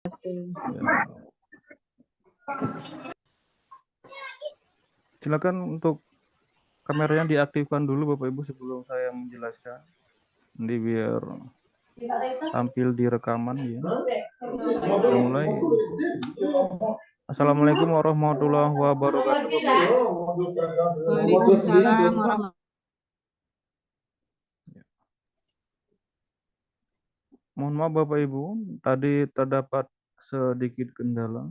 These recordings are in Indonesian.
Ya. Silakan untuk kameranya diaktifkan dulu Bapak Ibu sebelum saya menjelaskan. Nanti biar tampil di rekaman ya. Kita mulai. Assalamualaikum warahmatullahi wabarakatuh Bapak Ibu. Waalaikumsalam warahmatullahi. Mohon maaf Bapak Ibu, tadi terdapat sedikit kendala.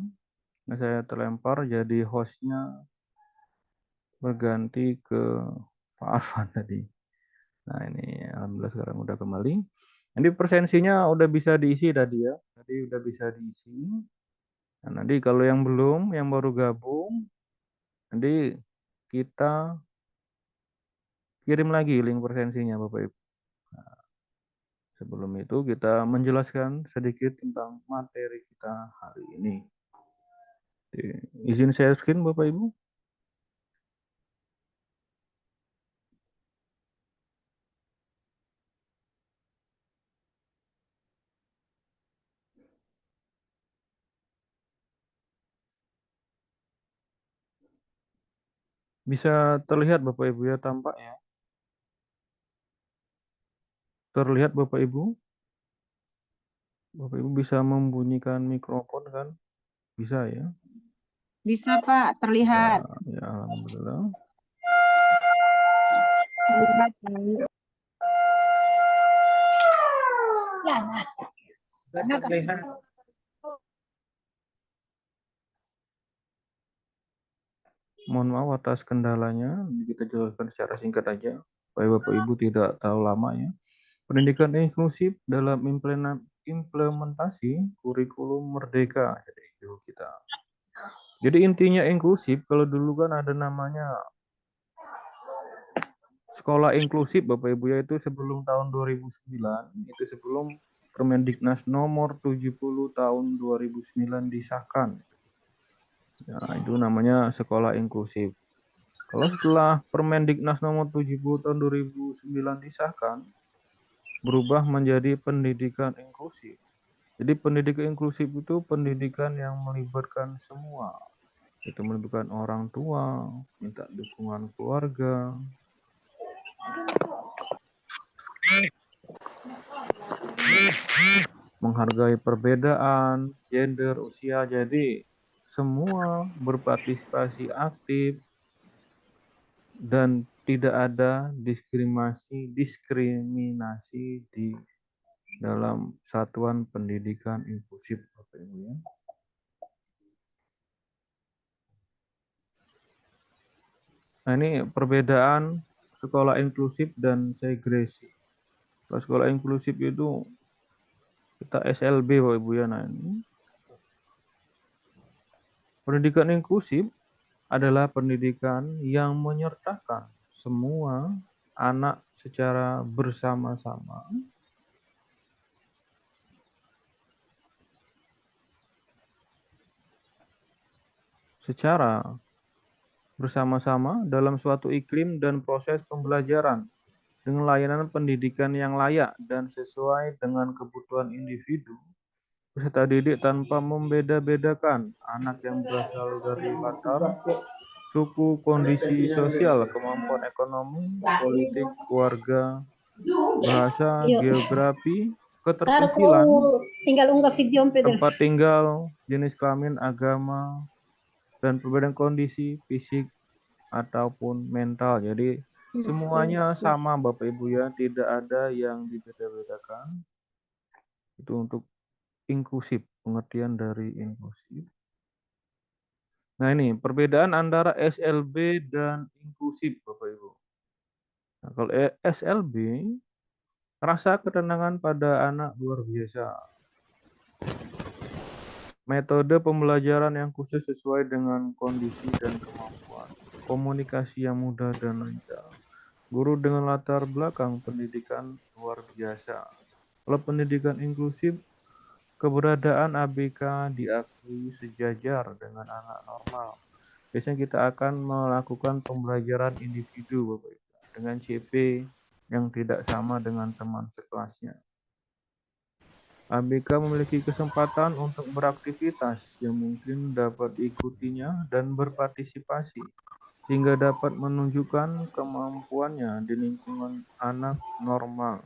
Saya terlempar jadi hostnya berganti ke Pak Arfan tadi. Nah ini alhamdulillah sekarang udah kembali. Nanti presensinya udah bisa diisi tadi ya. Tadi udah bisa diisi. Nah, nanti kalau yang belum, yang baru gabung, nanti kita kirim lagi link presensinya Bapak Ibu. Nah, sebelum itu kita menjelaskan sedikit tentang materi kita hari ini. Izin share screen Bapak Ibu. Bisa terlihat Bapak Ibu ya tampaknya. Terlihat Bapak Ibu? Bapak Ibu bisa membunyikan mikrofon kan? Bisa ya? Bisa Pak, terlihat. Ya alhamdulillah. Mohon maaf atas kendalanya. Kita jelaskan secara singkat aja supaya Bapak Ibu tidak terlalu lama ya. Pendidikan inklusif dalam implementasi kurikulum merdeka. Jadi itu kita. Jadi intinya inklusif kalau dulu kan ada namanya sekolah inklusif Bapak Ibu yaitu sebelum tahun 2009, itu sebelum Permendiknas nomor 70 tahun 2009 disahkan. Nah, itu namanya sekolah inklusif. Kalau setelah Permendiknas nomor 70 tahun 2009 disahkan, berubah menjadi pendidikan inklusif. Jadi pendidikan inklusif itu pendidikan yang melibatkan semua. Itu melibatkan orang tua, minta dukungan keluarga, menghargai perbedaan, gender, usia. Jadi semua berpartisipasi aktif dan tidak ada diskriminasi di dalam satuan pendidikan inklusif Bapak Ibu ya. Nah ini perbedaan sekolah inklusif dan segresi. Kalau sekolah inklusif itu kita SLB Bapak Ibu ya. Nah ini pendidikan inklusif adalah pendidikan yang menyertakan semua anak secara bersama-sama dalam suatu iklim dan proses pembelajaran dengan layanan pendidikan yang layak dan sesuai dengan kebutuhan individu peserta didik tanpa membeda-bedakan anak yang berasal dari latar suku, kondisi sosial, kemampuan ekonomi, politik, keluarga, bahasa, geografi, keterpencilan, tempat tinggal, jenis kelamin, agama, dan perbedaan kondisi fisik ataupun mental. Jadi semuanya sama Bapak Ibu ya, tidak ada yang dibeda-bedakan. Itu untuk inklusif, pengertian dari inklusif. Nah ini perbedaan antara SLB dan inklusif Bapak Ibu. Nah, kalau SLB, rasa ketenangan pada anak luar biasa. Metode pembelajaran yang khusus sesuai dengan kondisi dan kemampuan. Komunikasi yang mudah dan lancar. Guru dengan latar belakang pendidikan luar biasa. Kalau pendidikan inklusif, keberadaan ABK diakui sejajar dengan anak normal. Biasanya kita akan melakukan pembelajaran individu Bapak Ibu, dengan CP yang tidak sama dengan teman sekelasnya. ABK memiliki kesempatan untuk beraktivitas yang mungkin dapat diikutinya dan berpartisipasi, sehingga dapat menunjukkan kemampuannya di lingkungan anak normal.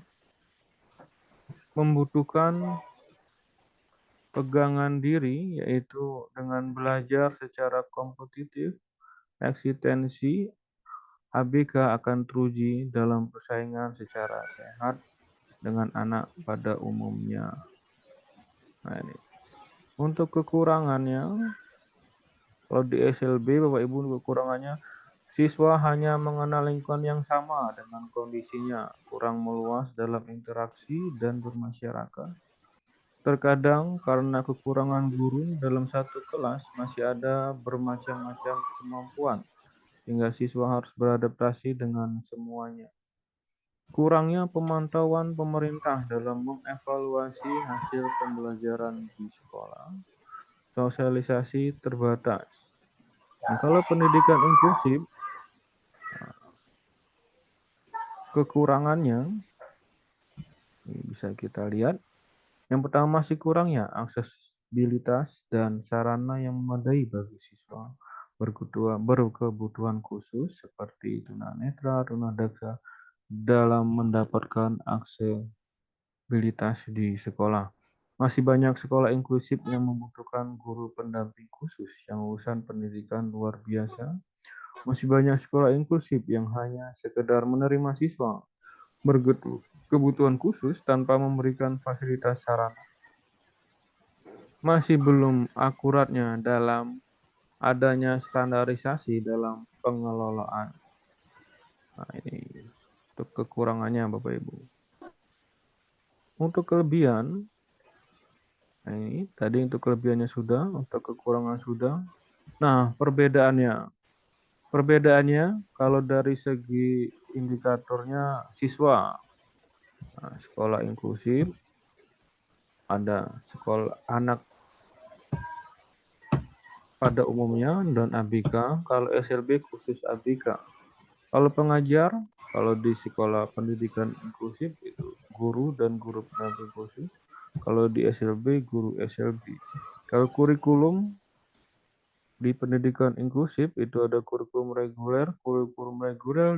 Membutuhkan pegangan diri, yaitu dengan belajar secara kompetitif, eksistensi ABK akan teruji dalam persaingan secara sehat dengan anak pada umumnya. Nah, ini. Untuk kekurangannya, kalau di SLB, Bapak Ibu, kekurangannya, siswa hanya mengenal lingkungan yang sama dengan kondisinya, kurang meluas dalam interaksi dan bermasyarakat. Terkadang karena kekurangan guru dalam satu kelas masih ada bermacam-macam kemampuan, hingga siswa harus beradaptasi dengan semuanya. Kurangnya pemantauan pemerintah dalam mengevaluasi hasil pembelajaran di sekolah. Sosialisasi terbatas. Nah, kalau pendidikan inklusif, kekurangannya ini bisa kita lihat. Yang pertama masih kurangnya aksesibilitas dan sarana yang memadai bagi siswa berkebutuhan khusus seperti tunanetra, tunadaksa dalam mendapatkan aksesibilitas di sekolah. Masih banyak sekolah inklusif yang membutuhkan guru pendamping khusus yang lulusan pendidikan luar biasa. Masih banyak sekolah inklusif yang hanya sekedar menerima siswa berkebutuhan khusus tanpa memberikan fasilitas sarana. Masih belum akuratnya dalam adanya standarisasi dalam pengelolaan. Nah, ini untuk kekurangannya, Bapak Ibu. Untuk kelebihan, nah ini tadi untuk kelebihannya sudah, untuk kekurangan sudah. Nah, perbedaannya kalau dari segi indikatornya siswa, nah, sekolah inklusif, ada sekolah anak pada umumnya dan ABK, kalau SLB khusus ABK. Kalau pengajar, kalau di sekolah pendidikan inklusif itu guru dan guru pendamping khusus. Kalau di SLB, guru SLB. Kalau kurikulum di pendidikan inklusif itu ada kurikulum reguler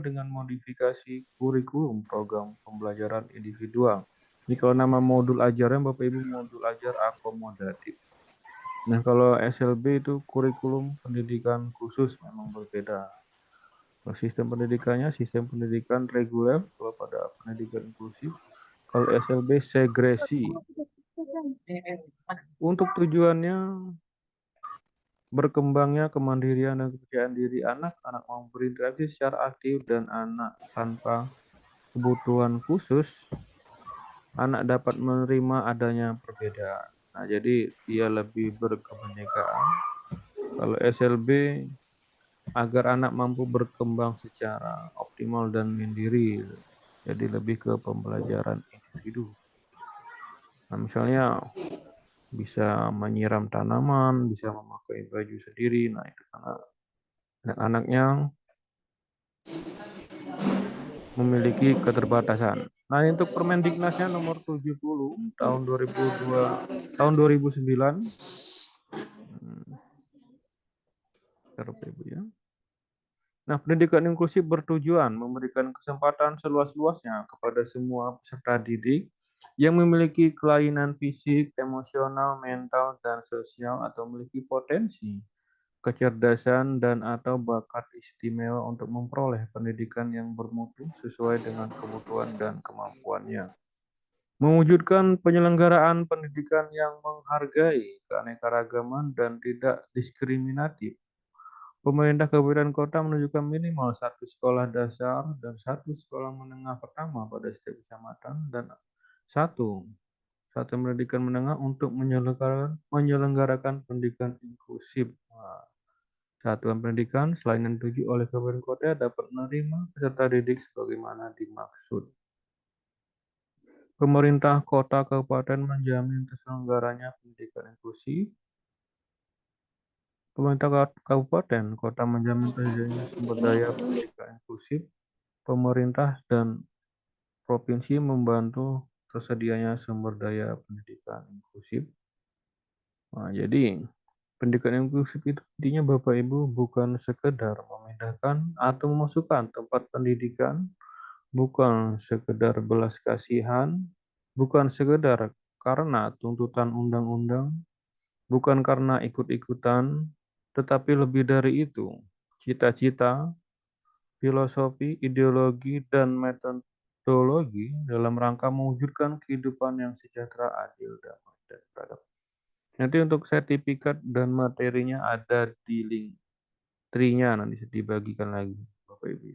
dengan modifikasi kurikulum program pembelajaran individual. Ini kalau nama modul ajarnya Bapak Ibu modul ajar akomodatif. Nah, kalau SLB itu kurikulum pendidikan khusus memang berbeda. Kalau sistem pendidikannya sistem pendidikan reguler, kalau pada pendidikan inklusif. Kalau SLB segresi. Untuk tujuannya berkembangnya kemandirian dan kepercayaan diri anak mampu berinteraksi secara aktif dan anak tanpa kebutuhan khusus, anak dapat menerima adanya perbedaan. Nah, jadi dia lebih berkebinekaan. Kalau SLB agar anak mampu berkembang secara optimal dan mandiri. Jadi lebih ke pembelajaran individu. Nah, misalnya bisa menyiram tanaman, bisa memakai baju sendiri. Nah, itu karena anak-anaknya memiliki keterbatasan. Nah, untuk Permendiknasnya nomor 70 tahun 2009. Ya. Nah, pendidikan inklusif bertujuan memberikan kesempatan seluas-luasnya kepada semua peserta didik yang memiliki kelainan fisik, emosional, mental, dan sosial atau memiliki potensi, kecerdasan, dan atau bakat istimewa untuk memperoleh pendidikan yang bermutu sesuai dengan kebutuhan dan kemampuannya. Mewujudkan penyelenggaraan pendidikan yang menghargai keanekaragaman dan tidak diskriminatif. Pemerintah kabupaten kota menunjukkan minimal satu sekolah dasar dan satu sekolah menengah pertama pada setiap kecamatan dan satu pendidikan menengah untuk menyelenggarakan pendidikan inklusif. Satuan pendidikan selain yang dituju oleh kabupaten kota dapat menerima peserta didik sebagaimana dimaksud. Pemerintah kota kabupaten menjamin terselenggaranya pendidikan inklusif. Pemerintah kabupaten kota menjamin terjadinya sumber daya pendidikan inklusif. Pemerintah dan provinsi membantu tersedianya sumber daya pendidikan inklusif. Nah, jadi pendidikan inklusif itu intinya Bapak Ibu bukan sekedar memindahkan atau memasukkan tempat pendidikan, bukan sekedar belas kasihan, bukan sekedar karena tuntutan undang-undang, bukan karena ikut-ikutan, tetapi lebih dari itu, cita-cita, filosofi, ideologi, dan metodologi dalam rangka mewujudkan kehidupan yang sejahtera, adil, damai, dan beradab. Nanti untuk sertifikat dan materinya ada di link tree-nya, nanti dibagikan lagi, Bapak Ibu.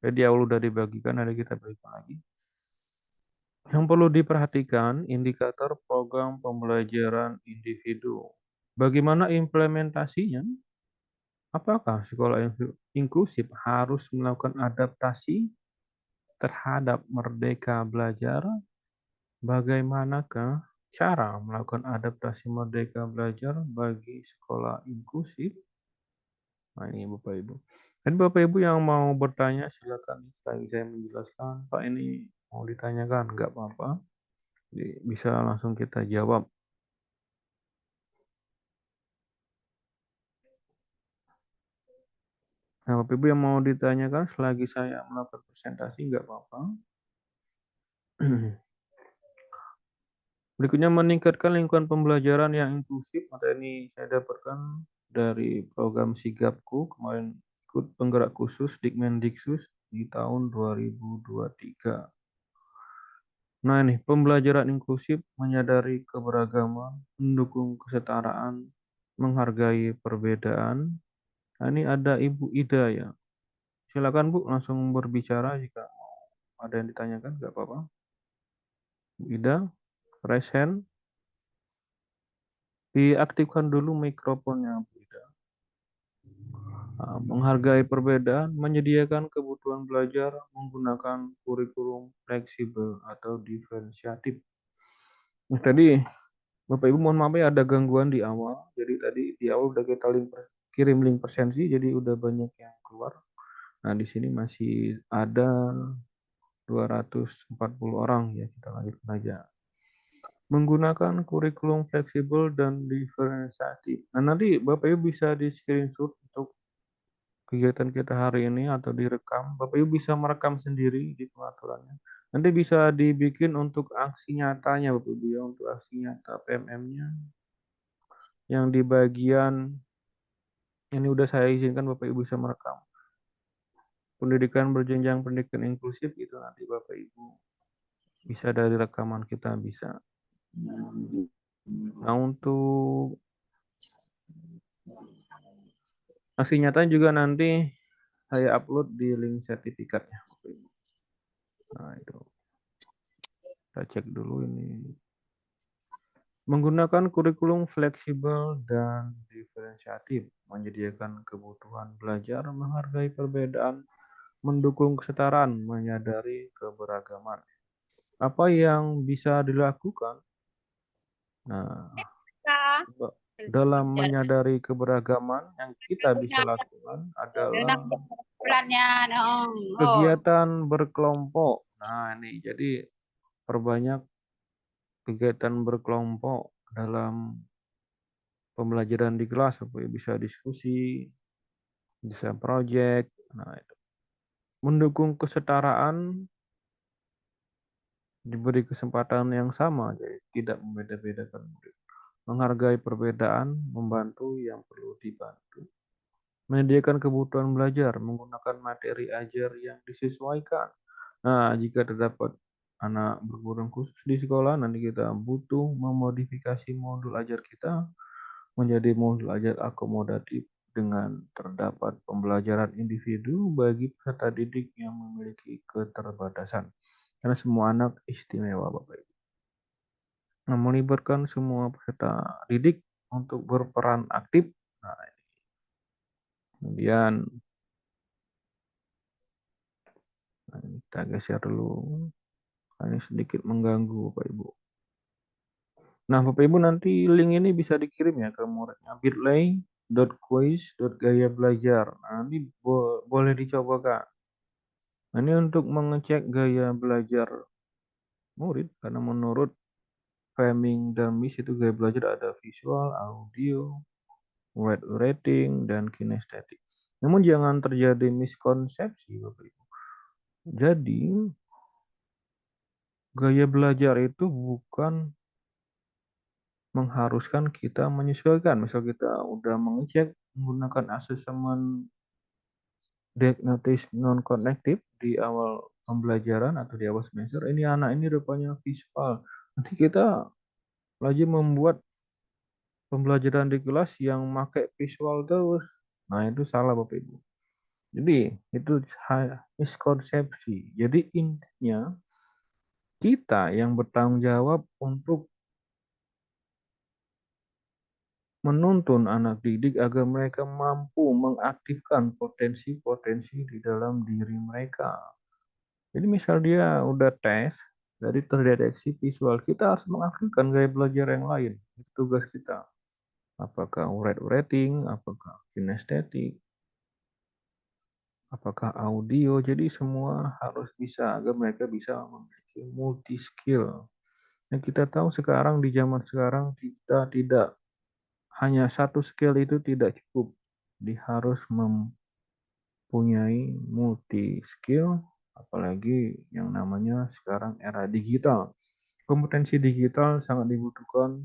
Jadi awal udah dibagikan, nanti kita bagikan lagi. Yang perlu diperhatikan, indikator program pembelajaran individu. Bagaimana implementasinya? Apakah sekolah inklusif harus melakukan adaptasi terhadap merdeka belajar? Bagaimanakah cara melakukan adaptasi merdeka belajar bagi sekolah inklusif? Nah, ini Bapak Ibu. Dan Bapak Ibu yang mau bertanya silakan saya menjelaskan. Pak, ini mau ditanyakan, nggak apa-apa. Bisa langsung kita jawab. Nah, Bapak Ibu yang mau ditanyakan selagi saya melakukan presentasi nggak apa-apa. Berikutnya meningkatkan lingkungan pembelajaran yang inklusif. Materi ini saya dapatkan dari program Sigapku, kemarin ikut penggerak khusus Dikmendiksus di tahun 2023. Nah ini, pembelajaran inklusif menyadari keberagaman, mendukung kesetaraan, menghargai perbedaan. Nah ini ada Ibu Ida ya. Silakan Bu, langsung berbicara jika ada yang ditanyakan, nggak apa-apa. Bu Ida, raise hand. Diaktifkan dulu mikrofonnya Bu Ida. Nah, menghargai perbedaan, menyediakan kebutuhan belajar menggunakan kurikulum fleksibel atau diferensiatif. Nah, tadi Bapak Ibu mohon maaf ya ada gangguan di awal. Jadi tadi di awal udah kita kirim link presensi, jadi udah banyak yang keluar. Nah di sini masih ada 240 orang ya, kita lanjutkan aja. Menggunakan kurikulum fleksibel dan diferensiatif. Nah nanti Bapak Ibu bisa di screenshot untuk kegiatan kita hari ini atau direkam. Bapak Ibu bisa merekam sendiri di pengaturannya. Nanti bisa dibikin untuk aksi nyatanya Bapak Ibu ya, untuk aksi nyata PMM-nya. Yang di bagian ini udah saya izinkan Bapak Ibu bisa merekam. Pendidikan berjenjang, pendidikan inklusif itu nanti Bapak Ibu bisa dari rekaman kita bisa. Nah untuk aksi nyata juga nanti saya upload di link sertifikatnya. Nah itu kita cek dulu ini. Menggunakan kurikulum fleksibel dan diferensiatif, menyediakan kebutuhan belajar, menghargai perbedaan, mendukung kesetaraan, menyadari keberagaman. Apa yang bisa dilakukan? Nah, dalam menyadari keberagaman yang kita bisa lakukan adalah kegiatan berkelompok. Nah, ini jadi perbanyak kegiatan berkelompok dalam pembelajaran di kelas, supaya bisa diskusi, bisa project. Nah, itu. Mendukung kesetaraan, diberi kesempatan yang sama, jadi tidak membeda-bedakan murid. Menghargai perbedaan, membantu yang perlu dibantu. Menyediakan kebutuhan belajar, menggunakan materi ajar yang disesuaikan. Nah, jika terdapat anak berkebutuhan khusus di sekolah, nanti kita butuh memodifikasi modul ajar kita menjadi modul ajar akomodatif dengan terdapat pembelajaran individu bagi peserta didik yang memiliki keterbatasan. Karena semua anak istimewa, Bapak Ibu. Nah, melibatkan semua peserta didik untuk berperan aktif. Nah, kemudian kita geser dulu. Ini sedikit mengganggu, Bapak Ibu. Nah, Bapak Ibu nanti link ini bisa dikirim ya ke muridnya. bit.ly.quiz.gaya belajar. Nah, nanti boleh dicoba, Kak. Nah, ini untuk mengecek gaya belajar murid, karena menurut Fleming dan Miss itu gaya belajar ada visual, audio, word rating, dan kinestetik. Namun jangan terjadi miskonsepsi, Bapak Ibu. Jadi, gaya belajar itu bukan mengharuskan kita menyesuaikan. Misal kita udah mengecek menggunakan asesmen diagnostis non-kognitif di awal pembelajaran atau di awal semester, ini anak ini rupanya visual. Nanti kita lagi membuat pembelajaran di kelas yang pakai visual terus. Nah, itu salah Bapak Ibu. Jadi, itu miskonsepsi. Jadi, intinya kita yang bertanggung jawab untuk menuntun anak didik agar mereka mampu mengaktifkan potensi-potensi di dalam diri mereka. Jadi misal dia udah tes, dari terdeteksi visual, kita harus mengaktifkan gaya belajar yang lain. Itu tugas kita. Apakah word rating, apakah kinestetik, apakah audio. Jadi semua harus bisa agar mereka bisa memiliki multi skill. Yang kita tahu sekarang di zaman sekarang kita tidak hanya satu skill itu tidak cukup. Dia harus mempunyai multi skill, apalagi yang namanya sekarang era digital. Kompetensi digital sangat dibutuhkan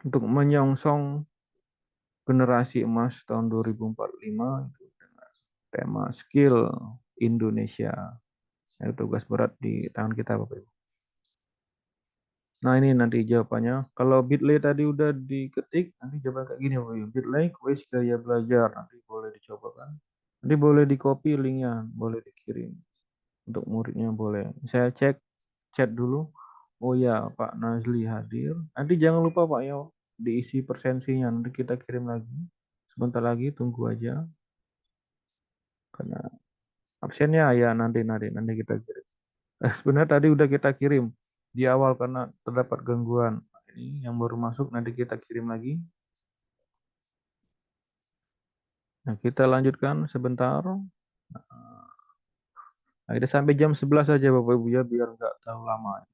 untuk menyongsong generasi emas tahun 2045 itu dengan tema skill Indonesia. Itu tugas berat di tangan kita, Bapak Ibu. Nah, ini nanti jawabannya. Kalau Bitly tadi udah diketik, nanti jawaban kayak gini, Bapak Ibu. Bitly quiz gaya belajar. Nanti boleh dicoba kan. Nanti boleh di copy linknya, boleh dikirim. Untuk muridnya boleh. Saya cek chat dulu. Oh ya, Pak Nazli hadir. Nanti jangan lupa Pak ya, diisi persensinya. Nanti kita kirim lagi. Sebentar lagi, tunggu aja. Karena absennya ya nanti kita kirim. Sebenarnya tadi udah kita kirim di awal karena terdapat gangguan. Ini yang baru masuk nanti kita kirim lagi. Nah, kita lanjutkan sebentar. Nah, kita sampai jam 11 saja Bapak Ibu ya biar nggak terlalu lama.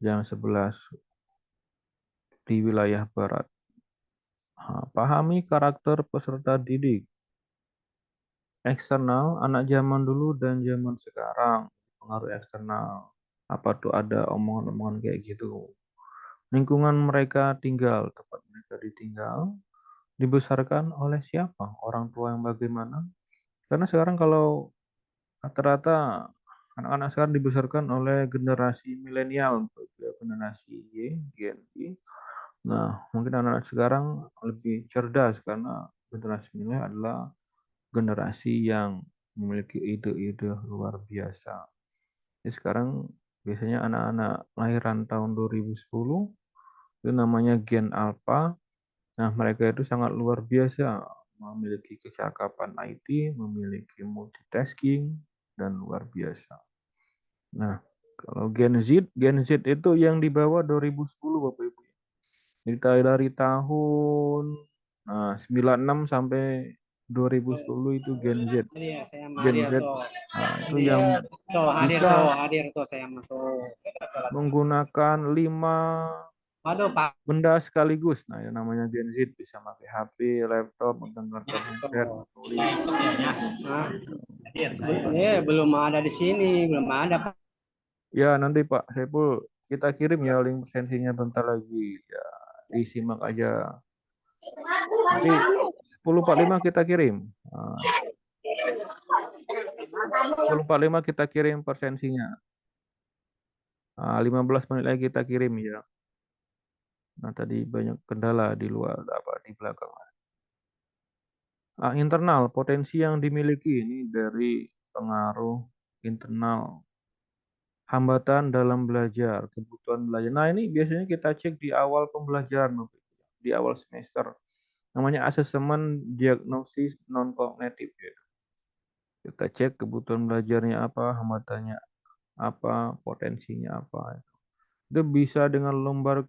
Jam 11 di wilayah barat. Nah, pahami karakter peserta didik. Eksternal, anak zaman dulu dan zaman sekarang. Pengaruh eksternal. Apa tuh ada omongan-omongan kayak gitu. Lingkungan mereka tinggal, tempat mereka ditinggal, dibesarkan oleh siapa? Orang tua yang bagaimana? Karena sekarang kalau rata-rata anak-anak sekarang dibesarkan oleh generasi milenial, generasi Y, Gen Y. Nah, mungkin anak-anak sekarang lebih cerdas karena generasi milenial adalah generasi yang memiliki ide-ide luar biasa. Jadi sekarang biasanya anak-anak lahiran tahun 2010 itu namanya Gen Alpha. Nah, mereka itu sangat luar biasa, memiliki kecakapan IT, memiliki multitasking, dan luar biasa. Nah, kalau Gen Z itu yang di bawah 2010 Bapak Ibu. Jadi dari tahun 96 sampai 2010 itu Gen Z. Iya, saya Gen hadir Z tuh. itu yang Hadir tuh, bisa hadir tuh saya mah tuh. menggunakan 5 Waduh, Pak. benda sekaligus. Nah, yang namanya Gen Z bisa pakai HP, laptop, mendengarkan headset, Tuh. menulis. Nah, Gitu. belum ada di sini, belum ada, Pak. Ya, nanti Pak Saiful kita kirim ya link presensinya bentar lagi. Ya, disimak aja. Nanti 10.45 kita kirim. Nah, 10.45 kita kirim presensinya. Nah, 15 menit lagi kita kirim ya. Nah, tadi banyak kendala di luar apa di belakang. Internal, potensi yang dimiliki ini dari pengaruh internal. Hambatan dalam belajar, kebutuhan belajar. Nah, ini biasanya kita cek di awal pembelajaran, di awal semester. Namanya asesmen diagnosis non-kognitif. Ya. Kita cek kebutuhan belajarnya apa, hambatannya apa, potensinya apa. Itu bisa dengan lembar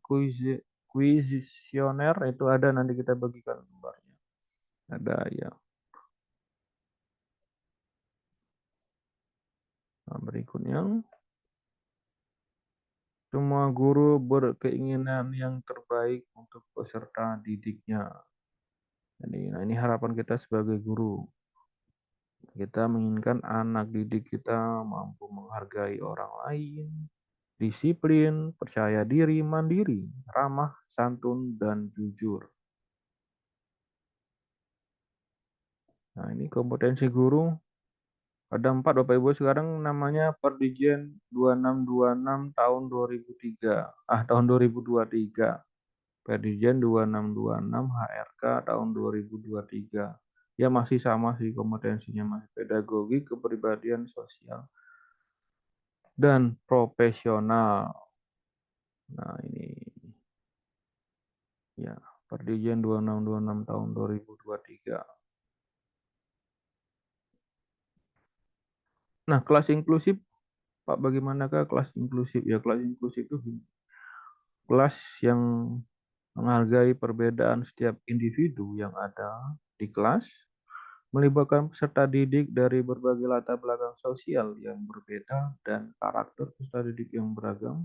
kuisioner, itu ada nanti kita bagikan lembarnya. Ada ya. Nah, berikutnya. Semua guru berkeinginan yang terbaik untuk peserta didiknya. Nah, ini harapan kita sebagai guru. Kita menginginkan anak didik kita mampu menghargai orang lain, disiplin, percaya diri, mandiri, ramah, santun, dan jujur. Nah, ini kompetensi guru ada 4 Bapak Ibu, sekarang namanya Perdijen 2626 tahun 2003. Tahun 2023. Perdijen 2626 HRK tahun 2023. Ya masih sama sih kompetensinya, masih pedagogi, kepribadian sosial, dan profesional. Nah, ini ya Perdijen 2626 tahun 2023. Nah, kelas inklusif, Pak, bagaimanakah kelas inklusif? Ya, kelas inklusif itu kelas yang menghargai perbedaan setiap individu yang ada di kelas, melibatkan peserta didik dari berbagai latar belakang sosial yang berbeda dan karakter peserta didik yang beragam,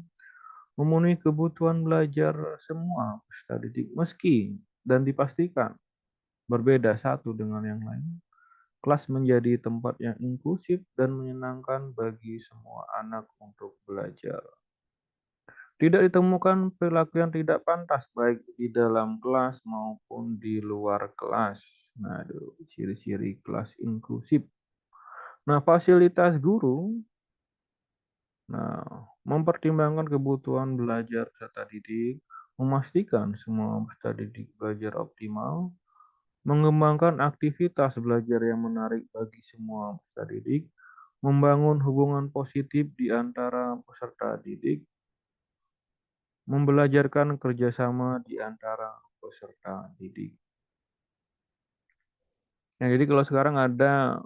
memenuhi kebutuhan belajar semua peserta didik meski dan dipastikan berbeda satu dengan yang lain. Kelas menjadi tempat yang inklusif dan menyenangkan bagi semua anak untuk belajar. Tidak ditemukan perilaku yang tidak pantas baik di dalam kelas maupun di luar kelas. Nah, ciri-ciri kelas inklusif. Nah, fasilitas guru, mempertimbangkan kebutuhan belajar peserta didik, memastikan semua peserta didik belajar optimal, mengembangkan aktivitas belajar yang menarik bagi semua peserta didik, membangun hubungan positif di antara peserta didik, membelajarkan kerjasama di antara peserta didik. Nah, jadi kalau sekarang ada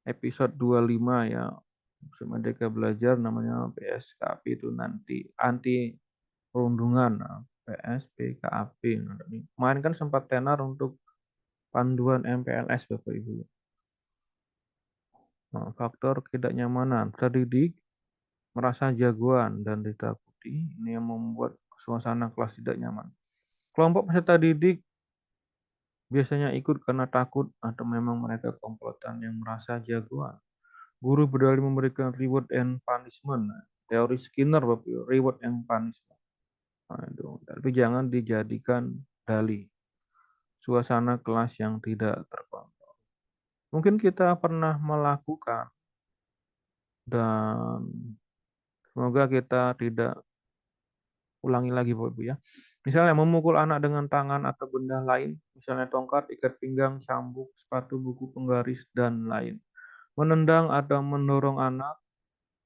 episode 25 ya, Merdeka Belajar namanya PSKP itu nanti anti perundungan, PSPKP. Kemarin kan sempat tenar untuk panduan MPLS Bapak Ibu. Nah, faktor ketidaknyamanan, terdidik merasa jagoan dan ditakuti, ini yang membuat suasana kelas tidak nyaman. Kelompok peserta didik biasanya ikut karena takut atau memang mereka komplotan yang merasa jagoan. Guru berdalih memberikan reward and punishment. Teori Skinner, Bapak Ibu, reward and punishment. Tapi jangan dijadikan dalih. Suasana kelas yang tidak terkontrol. Mungkin kita pernah melakukan dan semoga kita tidak ulangi lagi Bapak Ibu ya. Misalnya memukul anak dengan tangan atau benda lain, misalnya tongkat, ikat pinggang, cambuk, sepatu, buku penggaris, dan lain. Menendang atau mendorong anak,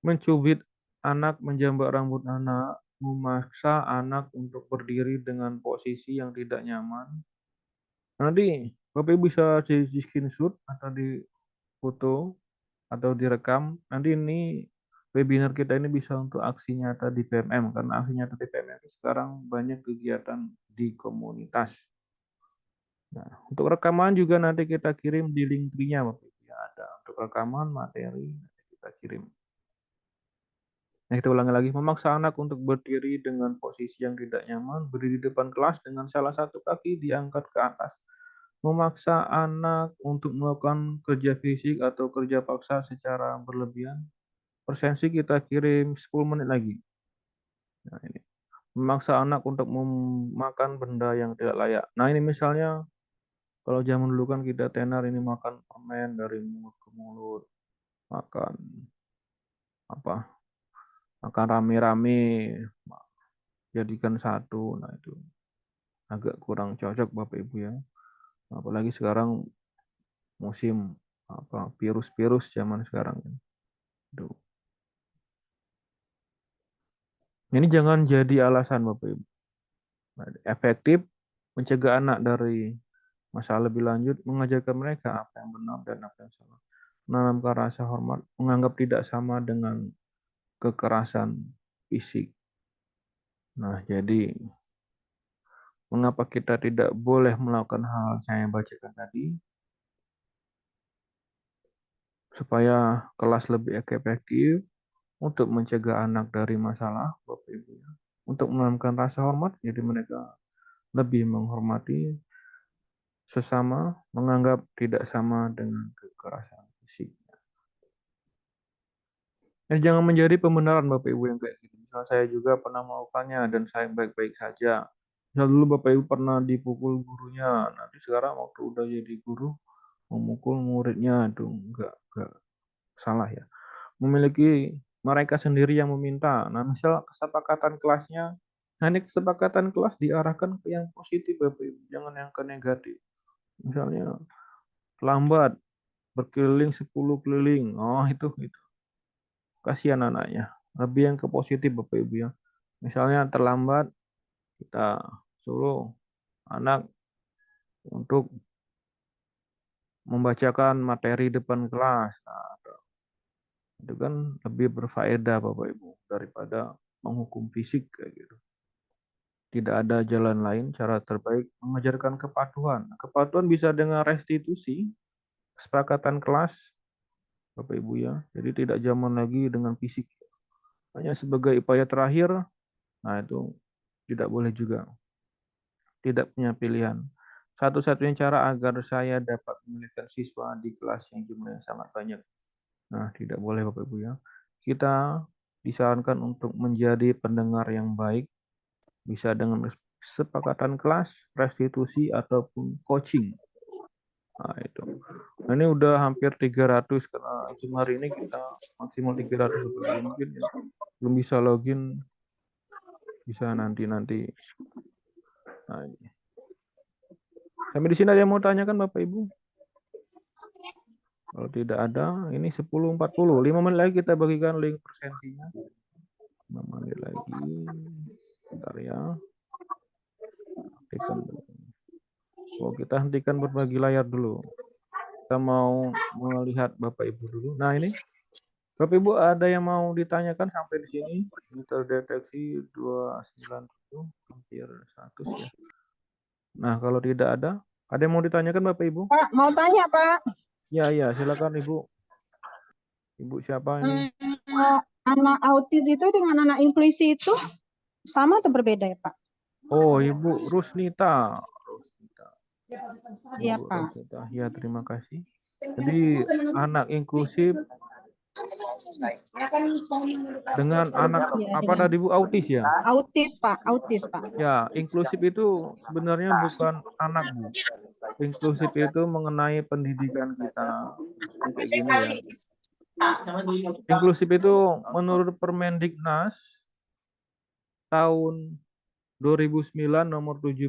mencubit anak, menjambak rambut anak, memaksa anak untuk berdiri dengan posisi yang tidak nyaman. Nanti Bapak Ibu bisa di screenshot atau di foto atau direkam. Nanti ini webinar kita ini bisa untuk aksi nyata di PMM karena aksi nyata di PMM sekarang banyak kegiatan di komunitas. Nah, untuk rekaman juga nanti kita kirim di link tree-nya Bapak Ibu ya, ada untuk rekaman materi nanti kita kirim. Nah, kita ulangi lagi, memaksa anak untuk berdiri dengan posisi yang tidak nyaman, berdiri di depan kelas dengan salah satu kaki diangkat ke atas. Memaksa anak untuk melakukan kerja fisik atau kerja paksa secara berlebihan. Persensi kita kirim 10 menit lagi. Nah, ini. Memaksa anak untuk memakan benda yang tidak layak. Nah, ini misalnya kalau zaman dulu kan kita tenar ini makan permen dari mulut ke mulut, makan apa? Makan rame-rame, jadikan satu. Nah, itu agak kurang cocok Bapak Ibu ya. Apalagi sekarang musim virus-virus zaman sekarang. Aduh. Ini jangan jadi alasan Bapak Ibu. Efektif mencegah anak dari masalah lebih lanjut, mengajarkan mereka apa yang benar dan apa yang salah. Menanamkan rasa hormat, menganggap tidak sama dengan kekerasan fisik. Nah, jadi mengapa kita tidak boleh melakukan hal yang saya bacakan tadi? Supaya kelas lebih efektif, untuk mencegah anak dari masalah, Bapak Ibu ya. Untuk menanamkan rasa hormat, jadi mereka lebih menghormati sesama, menganggap tidak sama dengan kekerasan fisik. Dan jangan menjadi pembenaran Bapak Ibu yang kayak gitu. Misal saya juga pernah melakukannya dan saya baik-baik saja. Misal dulu Bapak Ibu pernah dipukul gurunya, nanti sekarang waktu udah jadi guru memukul muridnya, itu enggak salah ya. Memiliki mereka sendiri yang meminta. Nah, misal kesepakatan kelasnya, nah ini kesepakatan kelas diarahkan ke yang positif Bapak Ibu, jangan yang ke negatif. Misalnya lambat berkeliling 10 keliling. Oh, itu kasihan anaknya. Lebih yang ke positif Bapak Ibu ya. Misalnya terlambat, kita suruh anak untuk membacakan materi depan kelas. Nah, itu kan lebih berfaedah Bapak Ibu daripada menghukum fisik kayak gitu. Tidak ada jalan lain, cara terbaik mengajarkan kepatuhan. Kepatuhan bisa dengan restitusi, kesepakatan kelas, Bapak Ibu ya. Jadi tidak zaman lagi dengan fisik. Hanya sebagai upaya terakhir, nah itu tidak boleh juga. Tidak punya pilihan. Satu-satunya cara agar saya dapat memiliki siswa di kelas yang jumlahnya sangat banyak. Nah, tidak boleh Bapak Ibu ya. Kita disarankan untuk menjadi pendengar yang baik, bisa dengan kesepakatan kelas, restitusi, ataupun coaching. Nah, itu. Nah, ini udah hampir 300, karena Zoom hari ini kita maksimal 300 Bapak Ibu. Mungkin ya, belum bisa login, bisa nanti. Nah, ini. Sampai di sini ada yang mau tanyakan Bapak Ibu? Kalau tidak ada, ini 10.40. 5 menit lagi kita bagikan link presensinya. 5 menit lagi. Bentar ya. Oh, kita hentikan berbagi layar dulu. Kita mau melihat Bapak Ibu dulu. Nah, ini. Bapak Ibu ada yang mau ditanyakan sampai di sini? Ini terdeteksi 297, hampir 100 ya. Nah, kalau tidak ada yang mau ditanyakan Bapak Ibu? Pak, mau tanya, Pak. Ya, silakan Ibu. Ibu siapa ini? Anak autis itu dengan anak inklusi itu sama atau berbeda ya, Pak? Oh, Ibu Rusnita. Iya, Ibu Pak. Rusnita. Ya, terima kasih. Jadi anak inklusif dengan anak Ya, apa dengan tadi Bu, autis ya? Autis, Pak. Ya, inklusif itu sebenarnya bukan anak Bu. Inklusif itu mengenai pendidikan kita. Ini kayak gini ya. Inklusif itu menurut Permendiknas tahun 2009 nomor 70,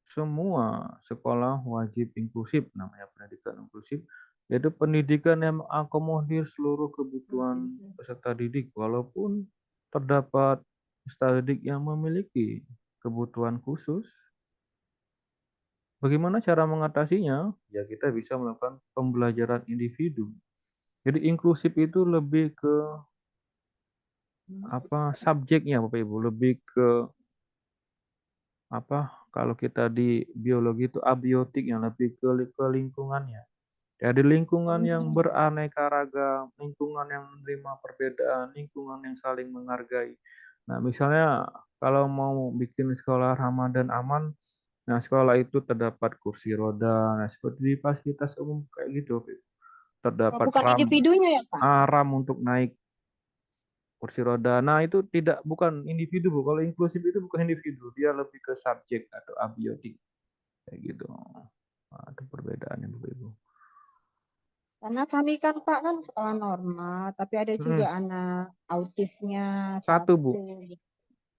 semua sekolah wajib inklusif, namanya pendidikan inklusif, yaitu pendidikan yang mengakomodir seluruh kebutuhan peserta didik, walaupun terdapat peserta didik yang memiliki kebutuhan khusus. Bagaimana cara mengatasinya? Ya, kita bisa melakukan pembelajaran individu. Jadi inklusif itu lebih ke subjeknya Bapak Ibu, lebih ke kalau kita di biologi itu abiotik, yang lebih ke lingkungannya. Jadi lingkungan yang beraneka ragam, lingkungan yang menerima perbedaan, lingkungan yang saling menghargai. Nah, misalnya kalau mau bikin sekolah ramah dan aman, nah sekolah itu terdapat kursi roda, nah seperti di fasilitas umum kayak gitu. Terdapat Bukan individunya ya, Pak? ram untuk naik kursi roda. Nah, itu bukan individu, Bu. Kalau inklusif itu bukan individu, dia lebih ke subjek atau abiotik kayak gitu. Nah, itu perbedaannya, Bu Ibu. Karena kami kan, Pak, kan sekolah normal, tapi ada juga anak autisnya Satu, Bu.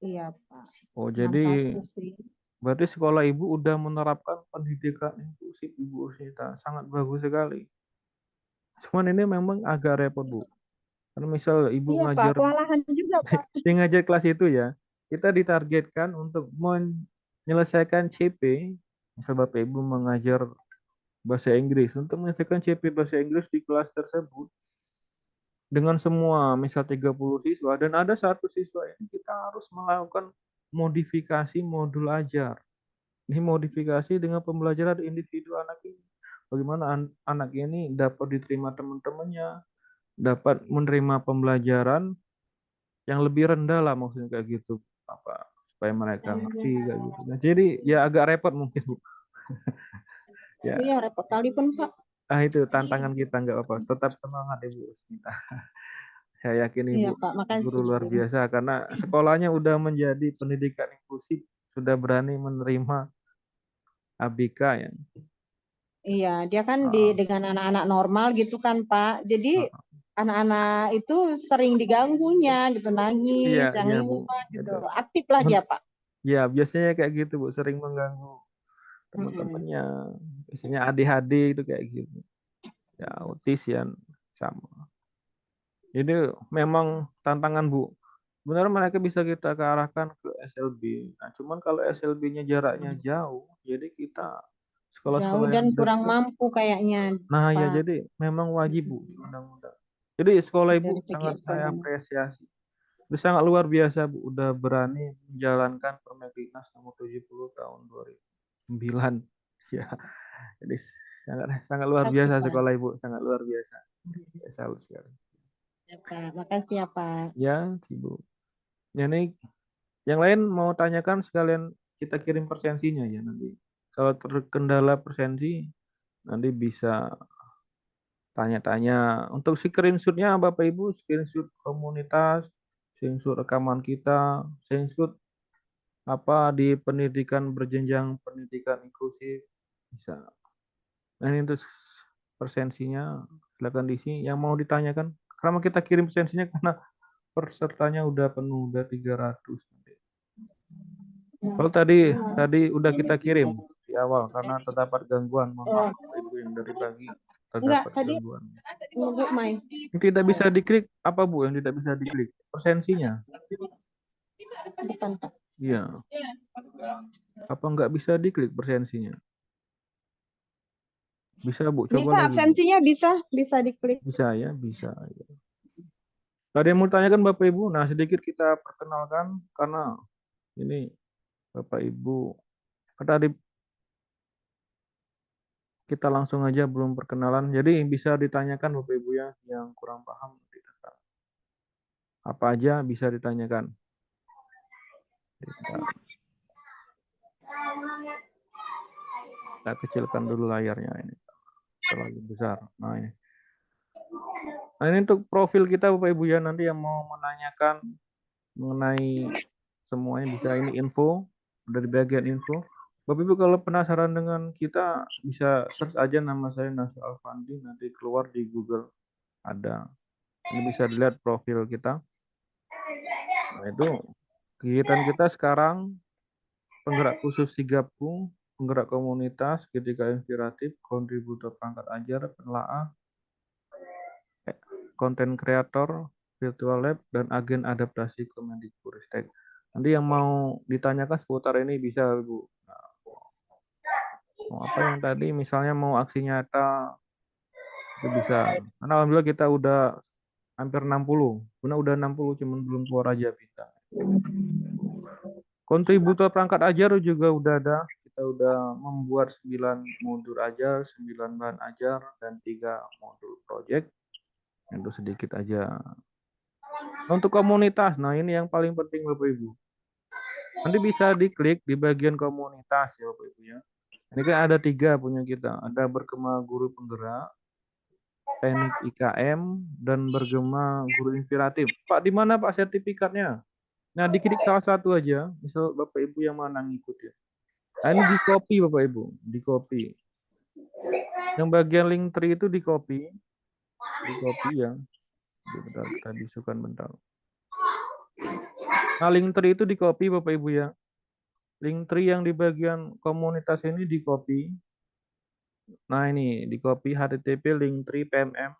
Iya, Pak. Oh, Cuma jadi satu sih. berarti sekolah Ibu udah menerapkan pendidikan inklusif, Ibu Usnita. Sangat bagus sekali. Cuman ini memang agak repot, Bu. Karena misal Ibu Iya, Pak. ngajar Kewalahan juga, Pak. di ngajar kelas itu ya, kita ditargetkan untuk menyelesaikan CP. Misal Bapak Ibu mengajar bahasa Inggris, untuk menyelesaikan CP bahasa Inggris di kelas tersebut dengan semua misal 30 siswa, dan ada satu siswa ini kita harus melakukan modifikasi modul ajar. Ini modifikasi dengan pembelajaran individu anak ini. Bagaimana anak ini dapat diterima teman-temannya, dapat menerima pembelajaran yang lebih rendah lah, maksudnya kayak gitu, apa, supaya mereka ngerti kayak gitu. Nah, jadi ya agak repot mungkin, Bu. Ya, Iya, repot kali pun, Pak. itu tantangan kita, nggak apa-apa. Tetap semangat Ibu Smita. Saya yakin Iya, Ibu Pak. guru Makasih. luar biasa karena sekolahnya udah menjadi pendidikan inklusif, sudah berani menerima ABK ya. Iya, dia kan Ah, dengan anak-anak normal gitu kan, Pak. Jadi ah. anak-anak itu sering diganggunya gitu, Iya, nangis, yang iya Bu. lewat gitu. Itu. Aktif lah dia, Pak. Ya, biasanya kayak gitu Bu, sering mengganggu Mm-mm. teman-temannya. Biasanya ADHD itu kayak gitu. Ya, autis ya sama. Jadi memang tantangan Bu. Sebenarnya mereka bisa kita kearahkan ke SLB. Nah, cuman kalau SLB-nya jaraknya jauh, jadi kita Jauh sekolah-sekolah dan yang kurang dekat. mampu kayaknya, Nah, ya Pak. jadi memang wajib Bu di undang-undang. Jadi sekolah Dari Ibu segi sangat saya ekonomi. apresiasi. Itu sangat luar biasa Bu, udah berani menjalankan Permendiknas nomor 70 tahun 2009. Ya, jadi sangat sangat luar Makasih, biasa Pak. sekolah Ibu, sangat luar biasa. Saya salut sekali. Ya, Pak. Makasih ya, Pak. Ya, Ibu. Ya, nih yang lain mau tanyakan sekalian kita kirim persensinya ya nanti. Kalau terkendala persensi nanti bisa tanya-tanya. Untuk screenshotnya Bapak Ibu, screenshot komunitas, screenshot rekaman kita, screenshot apa di pendidikan berjenjang pendidikan inklusif bisa. Nah ini untuk persensinya silakan diisi. Yang mau ditanyakan, karena kita kirim persensinya karena pesertanya udah penuh, udah 300. Kalau tadi tadi udah kita kirim di awal karena terdapat gangguan, mohon maaf Oh, Bapak Ibu yang dari pagi enggak, terdapat tadi gangguan. Bu Mai. Yang tidak bisa diklik apa Bu yang tidak bisa diklik? Persensinya. Depan, Pak. Iya. Apa nggak bisa diklik persensinya? Bisa Bu, Ini coba Pak, lagi Bu. absensinya bisa diklik. Bisa ya, bisa. Ya. Ada yang mau tanyakan Bapak Ibu? Nah, sedikit kita perkenalkan karena ini Bapak Ibu. Tadi kita langsung aja belum perkenalan. Jadi bisa ditanyakan Bapak Ibu ya yang kurang paham. Apa aja bisa ditanyakan. Kita kecilkan dulu layarnya ini. Terlalu besar. Nah ini. Nah ini untuk profil kita Bapak Ibu ya. Nanti yang mau menanyakan mengenai semuanya bisa ini info. Dari bagian info. Bapak Ibu kalau penasaran dengan kita bisa search aja nama saya Nasir Alfandi. Nanti keluar di Google. Ada. Ini bisa dilihat profil kita. Nah itu kegiatan kita sekarang penggerak khusus Sigapku, penggerak komunitas, ketika inspiratif, kontributor perangkat ajar, penelaah, konten kreator, virtual lab, dan agen adaptasi Kemendikbudristek. Nanti yang mau ditanyakan seputar ini bisa Bu. Nah, mau apa yang tadi misalnya mau aksi nyata itu bisa. Karena alhamdulillah kita udah hampir 60. Benar udah 60 cuman belum keluar aja bisa. Kontributor perangkat ajar juga udah ada. Kita udah membuat 9 modul ajar, 9 bahan ajar, dan 3 modul project. Itu sedikit aja. Untuk komunitas, nah ini yang paling penting Bapak Ibu. Nanti bisa diklik di bagian komunitas ya Bapak Ibu ya. Ini kan ada 3 punya kita. Ada bergema guru penggerak, teknik IKM, dan bergema guru inspiratif. Pak, di mana Pak sertifikatnya? Nah, diklik salah satu aja. Misal Bapak Ibu yang mana ngikut ya. Nah, ini di copy Bapak Ibu, di copy. Yang bagian link tree itu di copy ya. Bentar, kita bisukan bentar. Nah, link tree itu di copy Bapak Ibu ya. Link tree yang di bagian komunitas ini di copy. Nah, ini di copy http linktree pmm.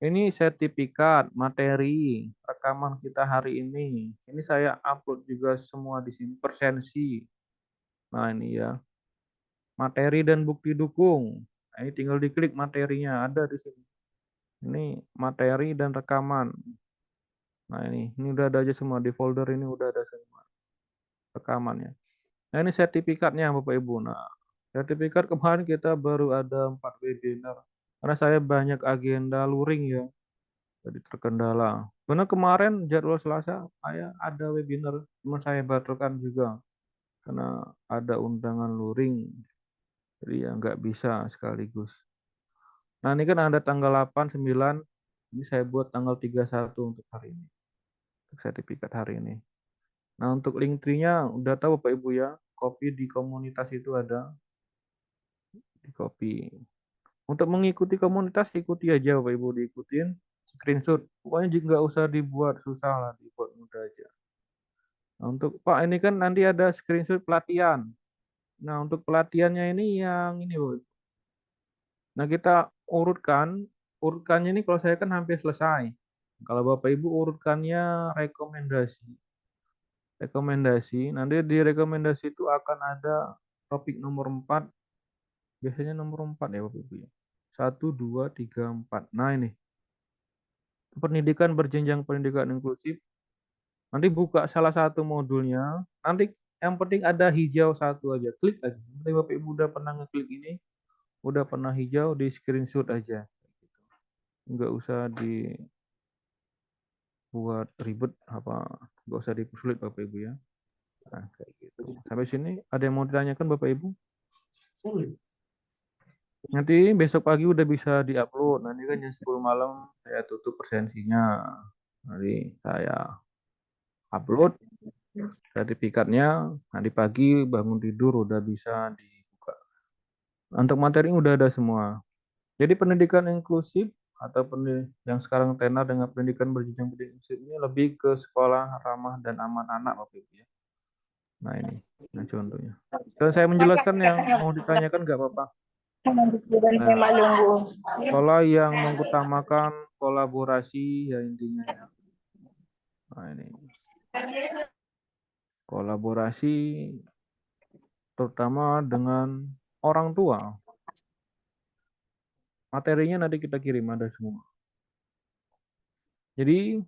Ini sertifikat, materi, rekaman kita hari ini. Ini saya upload juga semua di sini, persensi. Nah, ini ya. Materi dan bukti dukung. Nah, ini tinggal diklik materinya, ada di sini. Ini materi dan rekaman. Nah, ini udah ada aja semua. Di folder ini udah ada semua rekamannya. Nah, ini sertifikatnya Bapak Ibu. Nah, sertifikat kemarin kita baru ada 4 webinar. Karena saya banyak agenda luring ya. jadi terkendala. Karena kemarin jadwal Selasa saya ada webinar, cuma saya batalkan juga karena ada undangan luring, jadi ya nggak bisa sekaligus. Nah ini kan ada tanggal 8, 9, ini saya buat tanggal 31 untuk hari ini, untuk sertifikat hari ini. Nah untuk link tree-nya udah tahu Bapak Ibu ya, copy di komunitas itu ada, di copy. Untuk mengikuti komunitas ikuti aja Bapak Ibu, diikutin, screenshot. Pokoknya juga nggak usah dibuat susah lah, dibuat mudah aja. Nah, untuk Pak ini kan nanti ada screenshot pelatihan. Nah untuk pelatihannya ini yang ini Bu. Nah kita urutkannya ini kalau saya kan hampir selesai. Kalau Bapak Ibu urutkannya rekomendasi. Rekomendasi, nanti di rekomendasi itu akan ada topik nomor 4, biasanya nomor 4 ya Bapak Ibu ya. 1, 2, 3, 4. Nah ini, pendidikan berjenjang pendidikan inklusif. Nanti buka salah satu modulnya, nanti yang penting ada hijau satu aja, klik aja. Nanti Bapak Ibu udah pernah ngeklik ini, udah pernah hijau, di screenshot aja. Nggak usah dibuat ribet, nggak usah dipersulit Bapak Ibu ya. Nah, kayak gitu. Sampai sini ada yang mau ditanyakan Bapak Ibu? Nanti besok pagi udah bisa diupload. Nanti kan jam 10 malam saya tutup presensinya. Nanti saya upload sertifikatnya. Nanti pagi bangun tidur udah bisa dibuka. Untuk materi udah ada semua. Jadi pendidikan inklusif atau yang sekarang tenar dengan pendidikan berjenjang pendidikan inklusif ini lebih ke sekolah ramah dan aman anak Bapak Ibu ya. Nah ini, nah contohnya. Dan saya menjelaskan yang mau ditanyakan nggak apa-apa. Nah, sekolah yang mengutamakan kolaborasi ya intinya ya. Nah ini kolaborasi terutama dengan orang tua. Materinya nanti kita kirim ada semua. Jadi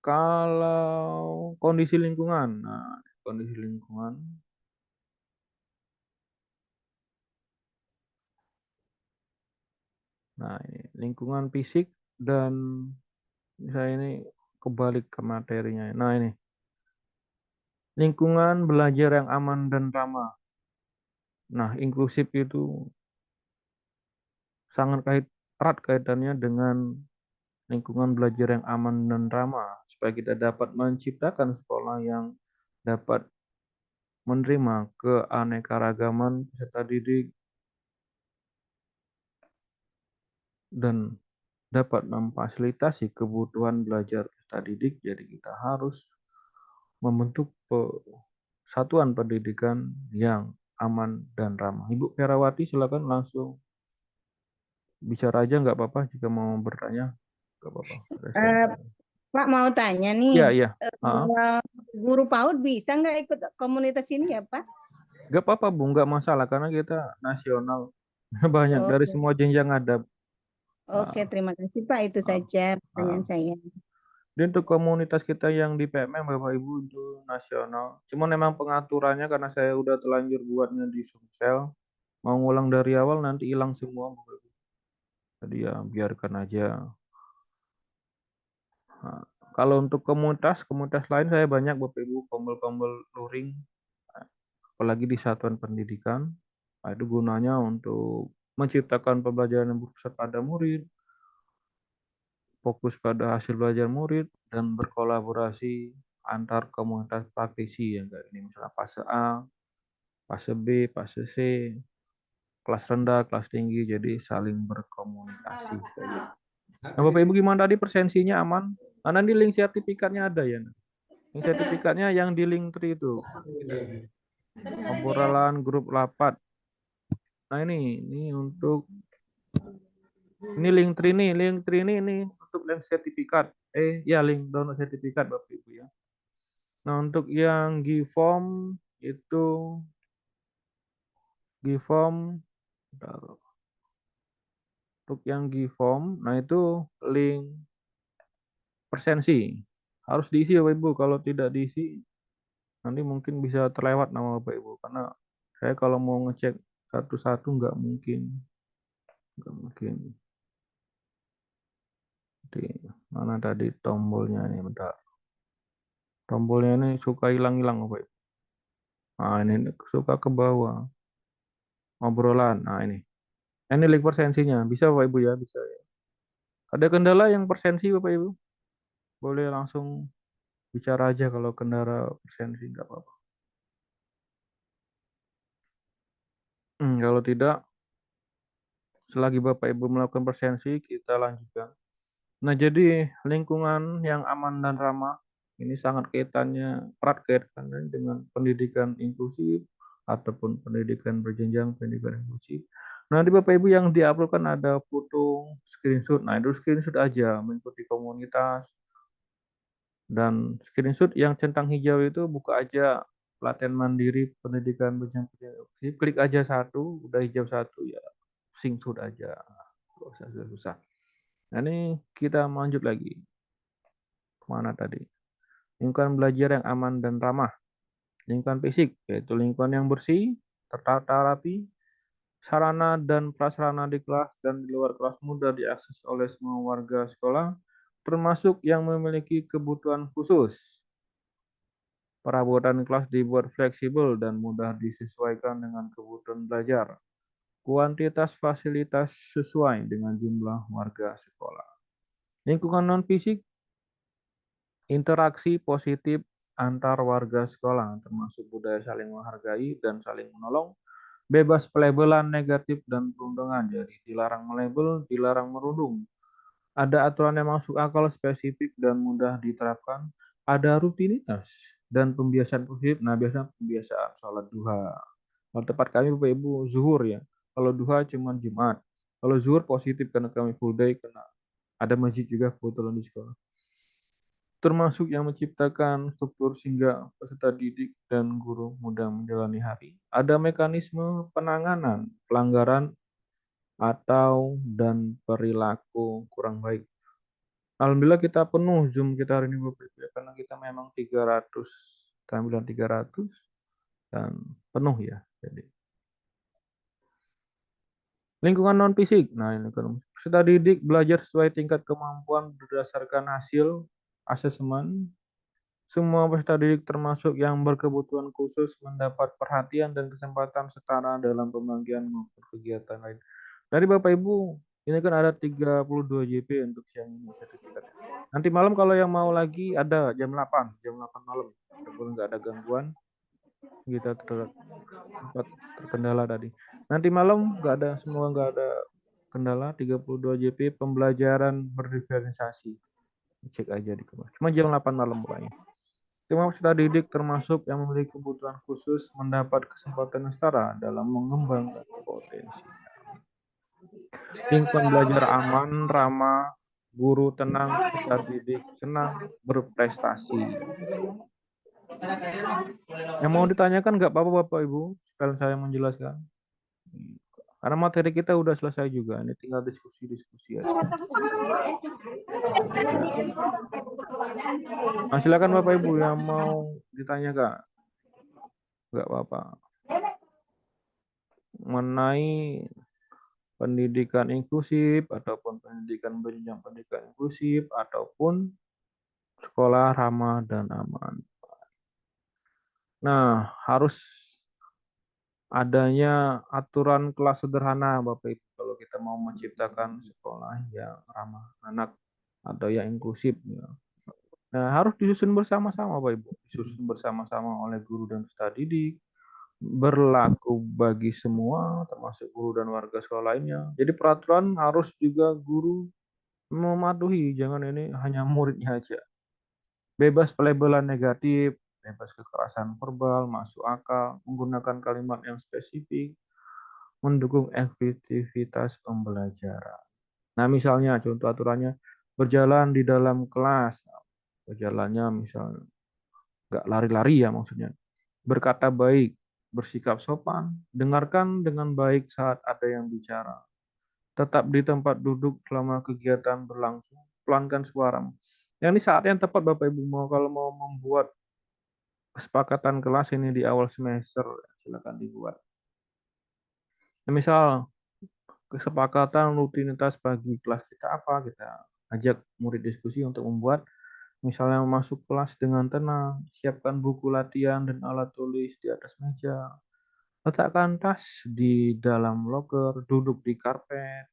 kalau kondisi lingkungan, nah kondisi lingkungan. Nah ini lingkungan fisik dan misalnya ini kebalik ke materinya. Nah ini lingkungan belajar yang aman dan ramah. Nah inklusif itu sangat erat kaitannya dengan lingkungan belajar yang aman dan ramah supaya kita dapat menciptakan sekolah yang dapat menerima keanekaragaman peserta didik dan dapat memfasilitasi kebutuhan belajar peserta didik. Jadi kita harus membentuk satuan pendidikan yang aman dan ramah. Ibu Perawati silakan langsung bicara aja nggak apa-apa jika mau bertanya nggak apa-apa. Pak mau tanya Iya nih, iya. guru PAUD bisa nggak ikut komunitas ini ya Pak? Nggak apa-apa Bu, nggak masalah karena kita nasional banyak dari Oke, semua jenjang ada. oke, terima kasih Pak. Itu saja pertanyaan saya. Dan untuk komunitas kita yang di PMM Bapak Ibu itu nasional. Cuman memang pengaturannya karena saya udah terlanjur buatnya di Sumsel, mau ngulang dari awal nanti hilang semua Bapak Ibu. Jadi ya biarkan aja. Nah, kalau untuk komunitas lain saya banyak Bapak Ibu, kombel-kombel luring, apalagi di satuan pendidikan. Nah, itu gunanya untuk menciptakan pembelajaran yang berpusat pada murid, fokus pada hasil belajar murid, dan berkolaborasi antar komunitas praktisi yang kayak ini misalnya fase A, fase B, fase C, kelas rendah, kelas tinggi, jadi saling berkomunikasi. Nah, Bapak Ibu gimana tadi presensinya aman? Nah, nanti link sertifikatnya ada ya. Link sertifikatnya yang di link tree itu. Obrolan grup rapat. Nah ini untuk ini link tree ini untuk link sertifikat. Ya link download sertifikat Bapak Ibu ya. Nah, untuk yang GiveForm itu GiveForm untuk yang GiveForm, nah itu link presensi harus diisi Bapak Ibu. Kalau tidak diisi nanti mungkin bisa terlewat nama Bapak Ibu karena saya kalau mau ngecek satu-satu nggak mungkin. Nggak mungkin. Jadi, Mana tadi tombolnya ini, bentar. Tombolnya ini suka hilang-hilang Bapak Ibu. Nah, ini suka ke bawah. Obrolan. Nah, ini. Ini link persensinya. Bisa Bapak Ibu ya, bisa ya. Ada kendala yang persensi Bapak Ibu? Boleh langsung bicara aja kalau kendala persensi nggak apa-apa. Kalau tidak, selagi Bapak Ibu melakukan persensi, kita lanjutkan. Nah, jadi lingkungan yang aman dan ramah ini sangat erat kaitannya dengan pendidikan inklusif ataupun pendidikan berjenjang, pendidikan inklusif. Nah, di Bapak Ibu yang diuploadkan ada foto screenshot. Nah, itu screenshot aja mengikuti komunitas dan screenshot yang centang hijau itu buka aja pelatihan mandiri pendidikan berjenjang inklusif. Klik aja satu, udah hijau satu ya, screenshot aja. Nggak usah susah. Nah, ini kita lanjut lagi. Kemana tadi? Lingkungan belajar yang aman dan ramah. Lingkungan fisik, yaitu lingkungan yang bersih, tertata rapi, sarana dan prasarana di kelas dan di luar kelas mudah diakses oleh semua warga sekolah, termasuk yang memiliki kebutuhan khusus. Perabotan kelas dibuat fleksibel dan mudah disesuaikan dengan kebutuhan belajar. Kuantitas fasilitas sesuai dengan jumlah warga sekolah. Lingkungan non-fisik, interaksi positif antar warga sekolah, termasuk budaya saling menghargai dan saling menolong, bebas pelabelan negatif dan perundungan, jadi dilarang melabel, dilarang merundung. Ada aturan yang masuk akal, spesifik, dan mudah diterapkan. Ada rutinitas dan pembiasaan positif. Nah, biasanya pembiasaan sholat duha. Kalau tempat kami Bapak Ibu zuhur ya. Kalau duha cuma Jumat. Kalau zuhur positif karena kami full day, karena ada masjid juga kebetulan di sekolah. Termasuk yang menciptakan struktur sehingga peserta didik dan guru mudah menjalani hari. Ada mekanisme penanganan pelanggaran atau dan perilaku kurang baik. Alhamdulillah kita penuh Zoom kita hari ini Bapak Ibu, karena kita memang 300, kami bilang 300 dan penuh ya. Jadi lingkungan non fisik. Nah, ini kan peserta didik belajar sesuai tingkat kemampuan berdasarkan hasil asesmen. Semua peserta didik termasuk yang berkebutuhan khusus mendapat perhatian dan kesempatan setara dalam pembagian maupun kegiatan lain. Dari Bapak Ibu, ini kan ada 32 JP untuk siang ini sertifikatnya. Nanti malam kalau yang mau lagi ada jam 8 malam. Walaupun nggak ada gangguan, kita sempat terkendala tadi. Nanti malam nggak ada, semua nggak ada kendala, 32 JP pembelajaran berdifferensiasi. Cek aja di kamar. Cuma jam 8 malam mulainya. Semua peserta didik termasuk yang memiliki kebutuhan khusus mendapat kesempatan yang setara dalam mengembangkan potensi. Lingkungan belajar aman, ramah, guru tenang, peserta didik senang berprestasi. Yang mau ditanyakan nggak apa-apa Bapak Ibu, sekalian saya menjelaskan. Karena materi kita udah selesai juga, ini tinggal diskusi-diskusi aja. Nah, silakan Bapak Ibu yang mau ditanyakan. Nggak apa-apa. Mengenai pendidikan inklusif ataupun pendidikan berjenjang pendidikan inklusif ataupun sekolah ramah dan aman. Nah, harus adanya aturan kelas sederhana Bapak Ibu kalau kita mau menciptakan sekolah yang ramah anak atau yang inklusif ya. Nah, harus disusun bersama-sama Bapak Ibu, disusun bersama-sama oleh guru dan peserta didik, berlaku bagi semua termasuk guru dan warga sekolah lainnya. Jadi peraturan harus juga guru mematuhi, jangan ini hanya muridnya aja. Bebas pelabelan negatif, bebas kekerasan verbal, masuk akal, menggunakan kalimat yang spesifik, mendukung efektivitas pembelajaran. Nah, misalnya contoh aturannya berjalan di dalam kelas, berjalannya misalnya nggak lari-lari ya maksudnya, berkata baik, bersikap sopan, dengarkan dengan baik saat ada yang bicara, tetap di tempat duduk selama kegiatan berlangsung, pelankan suara. Yang ini saat yang tepat Bapak Ibu mau kalau mau membuat kesepakatan kelas ini di awal semester, silakan dibuat. Nah, misal kesepakatan rutinitas bagi kelas kita apa, kita Ajak murid diskusi untuk membuat misalnya masuk kelas dengan tenang, siapkan buku latihan dan alat tulis di atas meja, letakkan tas di dalam loker, duduk di karpet,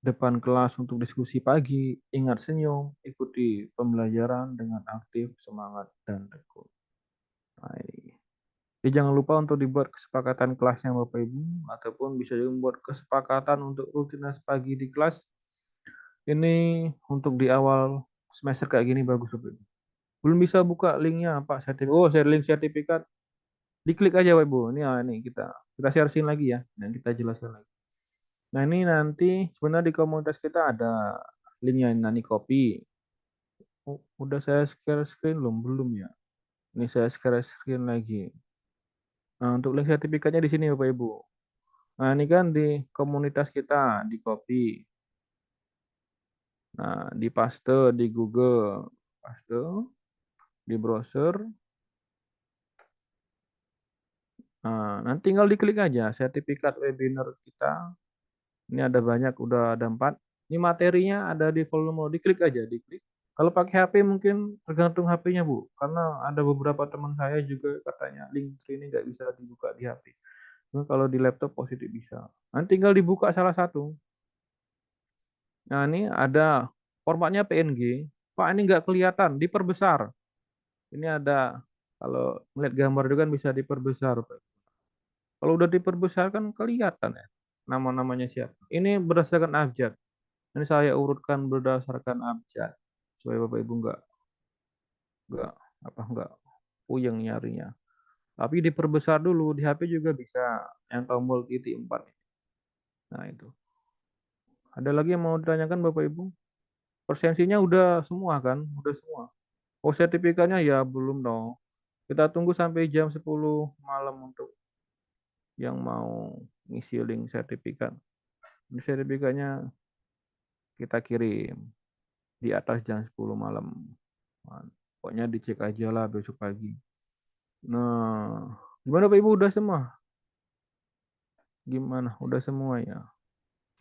depan kelas untuk diskusi pagi, ingat senyum, ikuti pembelajaran dengan aktif, semangat, dan tekun. Baik. Jadi jangan lupa untuk dibuat kesepakatan kelasnya Bapak Ibu, ataupun bisa juga membuat kesepakatan untuk rutinitas pagi di kelas. Ini untuk di awal semester kayak gini bagus Bapak Ibu. Belum bisa buka linknya Pak sertifikat. Oh, share link sertifikat. Diklik aja Bapak Ibu. Ini kita share screen lagi ya. Dan kita jelaskan lagi. Nah ini nanti sebenarnya di komunitas kita ada linknya. Nanti copy. Oh, udah saya share screen belum ya? Ini saya share screen lagi. Nah untuk link sertifikatnya di sini Bapak Ibu. Nah ini kan di komunitas kita di copy. Nah di paste di Google, paste di browser. Nah, nanti tinggal diklik aja sertifikat webinar kita. Ini ada banyak, udah ada 4. Ini materinya ada di volume, diklik aja, diklik. Kalau pakai HP mungkin tergantung HP-nya Bu, karena ada beberapa teman saya juga katanya link ini nggak bisa dibuka di HP. Cuma kalau di laptop positif bisa. Nanti tinggal dibuka salah satu. Nah ini ada formatnya PNG. Pak ini nggak kelihatan, diperbesar. Ini ada, kalau melihat gambar itu kan bisa diperbesar. Kalau udah diperbesar kan kelihatan ya nama-namanya siapa. Ini berdasarkan abjad. Ini saya urutkan berdasarkan abjad supaya Bapak Ibu nggak puyeng nyarinya. Tapi diperbesar dulu di HP juga bisa yang tombol titik 4. Nah itu. Ada lagi yang mau ditanyakan Bapak Ibu? Persensinya udah semua kan? Udah semua. Oh sertifikatnya ya belum dong. Kita tunggu sampai jam 10 malam untuk yang mau ngisi link sertifikat. Ini sertifikatnya kita kirim di atas jam 10 malam. Nah, pokoknya dicek aja lah besok pagi. Nah, gimana Pak Ibu udah semua? Gimana? Udah semua ya?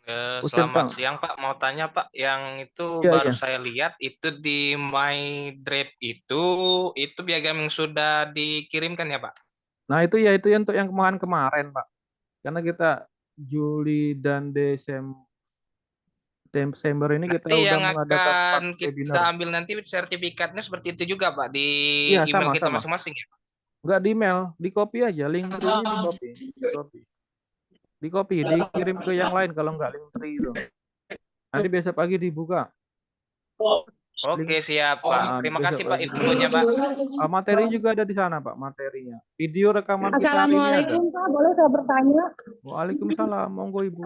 Oh, Selamat centang. siang Pak, mau tanya Pak, yang itu Iya, baru iya. saya lihat itu di My Drive itu piagam yang sudah dikirimkan ya Pak? Nah, itu ya itu yang untuk yang kemarin, Pak. Karena kita Juli dan Desember ini kita Nanti udah yang mengadakan 4 akan webinar. kita ambil nanti sertifikatnya seperti itu juga Pak, di Iya, email kita sama-sama. masing-masing ya Pak? Enggak di email, di copy aja, link tree-nya di copy, di copy. Di copy, dikirim ke yang lain kalau enggak link tree itu. Nanti besok pagi dibuka. Link, Oke siap Pak, terima besok kasih Pak pagi dibuka. infonya Pak. Materi juga ada di sana, Pak, materinya. Video rekaman kita hari ini ada. Assalamualaikum Pak, boleh saya bertanya? Waalaikumsalam, monggo Ibu.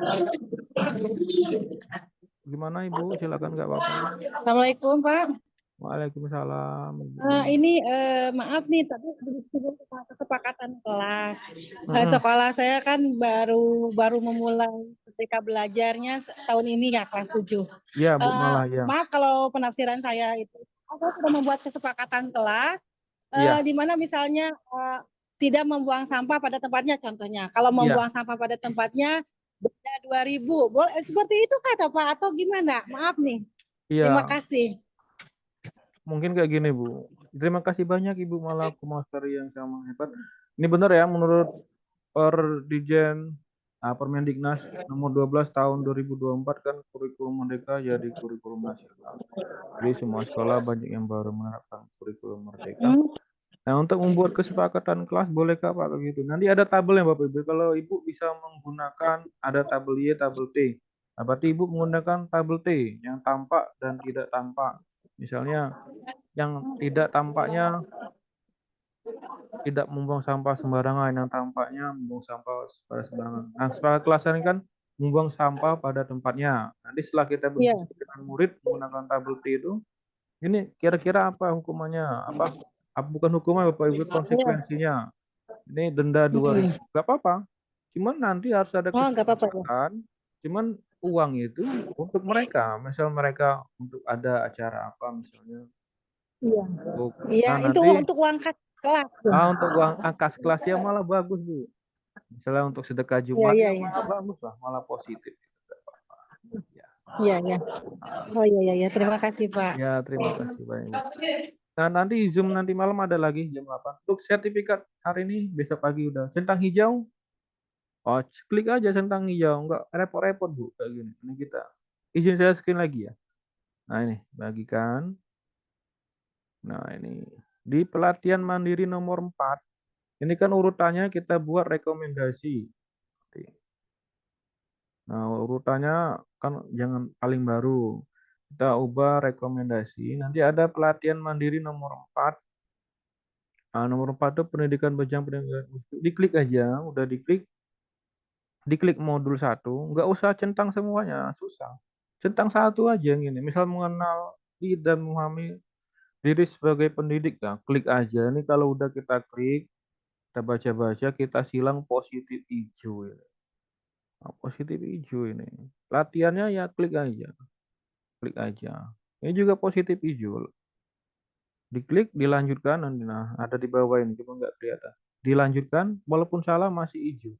Gimana Ibu? Silakan nggak apa-apa. Assalamualaikum Pak. Waalaikumsalam. Ini maaf nih, tadi disebut kesepakatan kelas. Mm-mm. Sekolah saya kan baru memulai ketika belajarnya tahun ini ya kelas 7. Iya Bu, malah ya. Maaf kalau penafsiran saya itu. Saya sudah membuat kesepakatan kelas Iya, di mana misalnya tidak membuang sampah pada tempatnya contohnya. Kalau iya, membuang sampah pada tempatnya beda 2.000. Boleh seperti itu kata Pak atau gimana? Maaf nih. Terima iya. kasih. Mungkin kayak gini Bu. Terima kasih banyak Ibu malah materi yang sama hebat. Ini benar ya menurut Perdijen Permendiknas nomor 12 tahun 2024 kan kurikulum merdeka jadi kurikulum nasional. Jadi semua sekolah banyak yang baru menerapkan kurikulum merdeka. Nah, untuk membuat kesepakatan kelas bolehkah Pak begitu? Nanti ada tabelnya Bapak Ibu. Kalau Ibu bisa menggunakan ada tabel Y, tabel T. Nah, berarti Ibu menggunakan tabel T yang tampak dan tidak tampak. Misalnya yang tidak tampaknya tidak membuang sampah sembarangan, yang tampaknya membuang sampah pada sembarangan. Nah, sepakat kelas ini kan membuang sampah pada tempatnya. Nanti setelah kita berdiskusi dengan murid menggunakan tabel T itu, ini kira-kira apa hukumannya? Bukan hukuman Bapak Ibu, konsekuensinya. Ini denda 2.000. Gak apa-apa. Cuman nanti harus ada Oh, nggak apa-apa ya. kesepakatan. Cuman uang itu untuk mereka. Misal mereka untuk ada acara apa misalnya. Iya. Untuk, Iya, nah itu nanti untuk uang kas kelas. untuk uang kas kelas ya malah bagus Bu. Misalnya untuk sedekah Iya, Jumat iya, ya iya. malah bagus lah, malah positif. Ya. Iya, iya. Oh iya, iya, iya. Terima kasih, Pak. Ya, terima kasih Pak Ibu. Nah, nanti Zoom nanti malam ada lagi jam 8. Untuk sertifikat hari ini besok pagi udah. Centang hijau, oh klik aja centang hijau, nggak repot-repot Bu kayak gini. Ini kita izin saya screen lagi ya. Nah ini bagikan. Nah ini di pelatihan mandiri nomor 4. Ini kan urutannya kita buat rekomendasi. Nah urutannya kan jangan paling baru. Kita ubah rekomendasi. Nanti ada pelatihan mandiri nomor 4. Nah, nomor 4 itu pendidikan berjenjang pendidikan. Diklik aja, udah diklik modul 1, nggak usah centang semuanya, susah. Centang satu aja yang ini. Misal mengenal dan memahami diri sebagai pendidik ya, klik aja. Ini kalau udah kita klik, kita baca-baca, kita silang positif hijau ya. Nah, positif hijau ini. Latihannya ya klik aja, klik aja. Ini juga positif hijau. Diklik, dilanjutkan, nah ada di bawah ini, cuma nggak kelihatan. Dilanjutkan, walaupun salah masih hijau,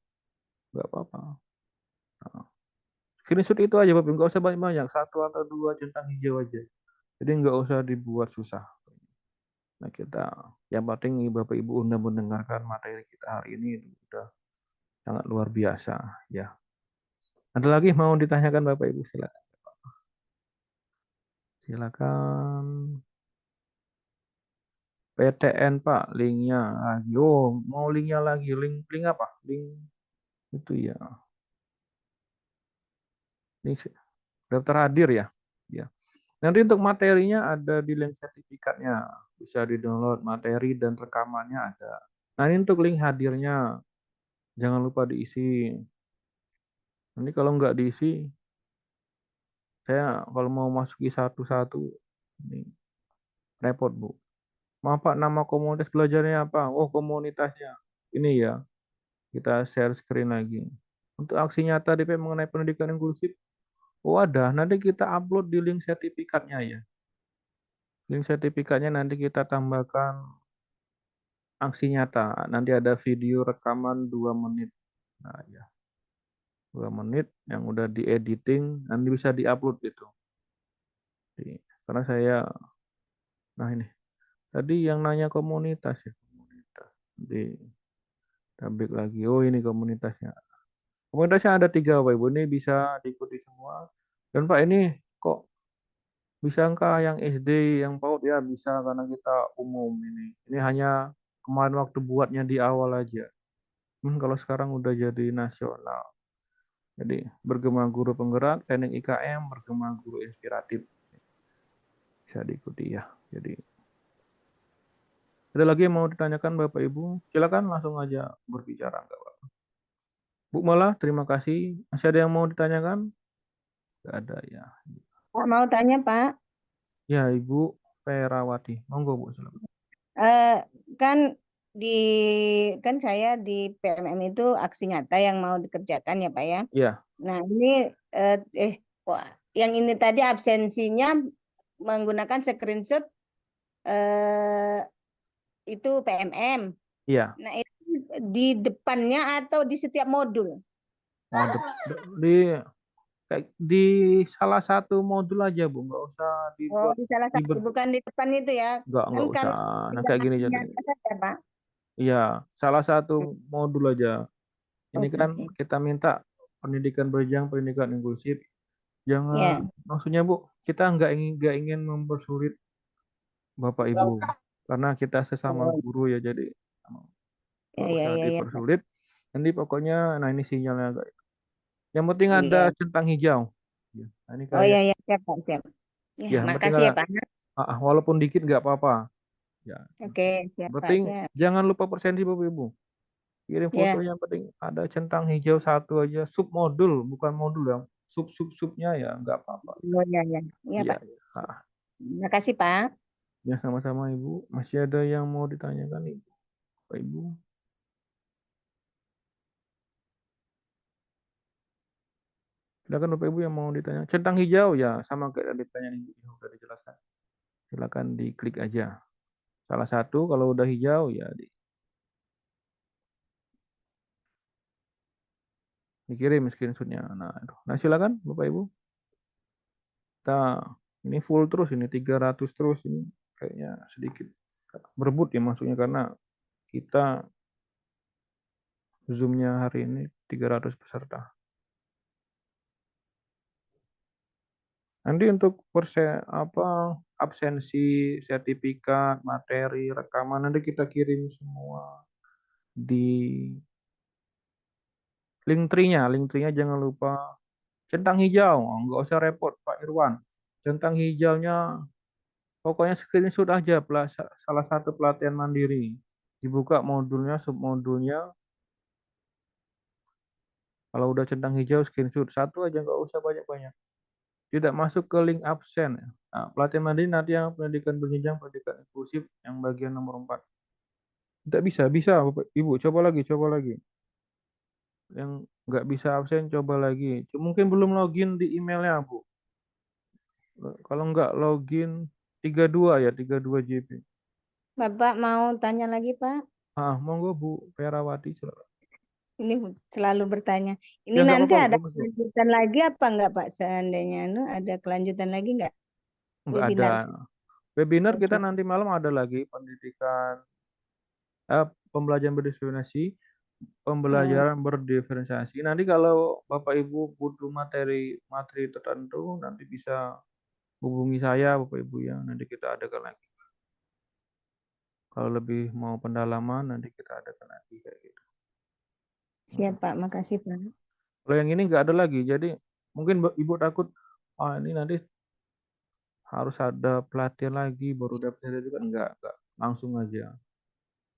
nggak apa-apa. Nah, screenshot itu aja, Bapak. Nggak usah banyak-banyak. Satu atau dua centang hijau aja. Jadi nggak usah dibuat susah. Nah, kita yang penting Bapak Ibu udah mendengarkan materi kita hari ini udah sangat luar biasa ya. Ada lagi mau ditanyakan Bapak Ibu? Silakan. Silakan. PTN Pak, linknya lagi. Oh, mau linknya lagi. Link apa? Link itu ya. Link daftar hadir ya. Ya. Nanti untuk materinya ada di link sertifikatnya. Bisa di-download materi dan rekamannya ada. Nah, ini untuk link hadirnya. Jangan lupa diisi. Nanti kalau nggak diisi, saya kalau mau masuki satu-satu, ini repot, Bu. Maaf Pak, nama komunitas belajarnya apa? Oh, komunitasnya. Ini ya, kita share screen lagi. Untuk aksi nyata DP mengenai pendidikan inklusif, oh ada. Nanti kita upload di link sertifikatnya ya. Link sertifikatnya nanti kita tambahkan aksi nyata. Nanti ada video rekaman 2 menit. Nah, ya. 2 menit yang udah di-editing, nanti bisa di-upload gitu. Karena saya, nah ini, tadi yang nanya komunitas ya. Komunitas. Di tablik lagi. Oh ini komunitasnya. Komunitasnya ada 3 Bapak Ibu. Ini bisa diikuti semua. Dan Pak ini kok bisa angka yang SD, yang PAUD ya bisa karena kita umum ini. Ini hanya kemarin waktu buatnya di awal aja. Kalau sekarang udah jadi nasional. Jadi bergema guru penggerak, teknik IKM, bergema guru inspiratif. Bisa diikuti ya. Jadi ada lagi yang mau ditanyakan Bapak Ibu? Silakan langsung aja berbicara enggak Pak. Bu Mala, terima kasih. Masih ada yang mau ditanyakan? Enggak ada ya. Pak mau tanya, Pak. Ya, Ibu Perawati. Monggo Bu, silakan. Eh, kan di kan saya di PMM itu aksi nyata yang mau dikerjakan ya Pak ya. Ya, Nah ini kok yang ini tadi absensinya menggunakan screenshot itu PMM. iya. Nah itu di depannya atau di setiap modul? Oh, di di salah satu modul aja Bu, nggak usah Oh dibuat di salah satu, bukan di depan itu ya. Kan nggak usah. kalau Nah, tidak kayak gini aksi jadi. nyata saja Pak. Iya, salah satu modul aja. Ini Oke, kan oke. kita minta pendidikan berjenjang, pendidikan inklusif. Jangan, Ya. maksudnya Bu, kita nggak ingin mempersulit Bapak Ibu, karena kita sesama Oh, guru ya, jadi ya, nggak ya, usah ya, ya. dipersulit. Nanti pokoknya, nah ini sinyalnya agak. Yang penting ada Iya. centang hijau. Ya, nah, ini Oh kayak, ya, ya, siap Pak, siap. Ya, ya, yang penting makasih ada, ya Pak. walaupun dikit nggak apa-apa. Ya, Oke, siap yang Pak, penting siap. jangan lupa persensi Bapak Ibu. Kirim foto Ya, yang penting ada centang hijau satu aja, sub modul, bukan modul yang subnya ya, nggak apa-apa. oh ya, ya, ya Iya, Pak. ya. Ah, Makasih Pak. ya sama-sama Ibu. Masih ada yang mau ditanyakan Ibu? Pak Ibu? Silakan Bapak Ibu yang mau ditanya. Centang hijau ya sama kayak ditanya Ibu yang sudah dijelaskan. Silakan diklik aja. Salah satu kalau udah hijau ya dikirim screenshotnya. Nah, silakan Bapak Ibu. kita ini full terus ini 300 terus ini kayaknya sedikit berebut ya masuknya karena kita Zoom-nya hari ini 300 peserta. Nanti untuk absensi, sertifikat, materi, rekaman nanti kita kirim semua di link tree-nya jangan lupa centang hijau, nggak usah repot Pak Irwan. Centang hijaunya pokoknya screenshot aja salah satu pelatihan mandiri. Dibuka modulnya, submodulnya. Kalau udah centang hijau screenshot satu aja nggak usah banyak-banyak. Tidak masuk ke link absen. Nah, pelatihan mandiri nanti yang pendidikan berjenjang, pendidikan inklusif yang bagian nomor 4. Tidak bisa, Bapak Ibu, coba lagi. Yang nggak bisa absen, coba lagi. Mungkin belum login di emailnya, Bu. Kalau nggak login 32 ya, 32 JB. Bapak mau tanya lagi, Pak? Monggo Bu Perawati. Ini selalu bertanya. Ini Ya nggak nanti apa-apa, ada bagus, Bu. kelanjutan lagi apa enggak, Pak? Seandainya ada kelanjutan lagi enggak? Nggak ada. Webinar. Webinar kita Oke. nanti malam ada lagi pendidikan pembelajaran berdiskriminasi, pembelajaran berdiferensiasi. Nanti kalau Bapak Ibu butuh materi tertentu nanti bisa hubungi saya Bapak Ibu ya. Nanti kita adakan lagi. Kalau lebih mau pendalaman nanti kita adakan lagi kayak gitu. Siap, Pak. Makasih, Pak. Kalau yang ini nggak ada lagi. Jadi mungkin Ibu takut ini nanti harus ada pelatihan lagi baru dapat sertifikat. Enggak, langsung aja.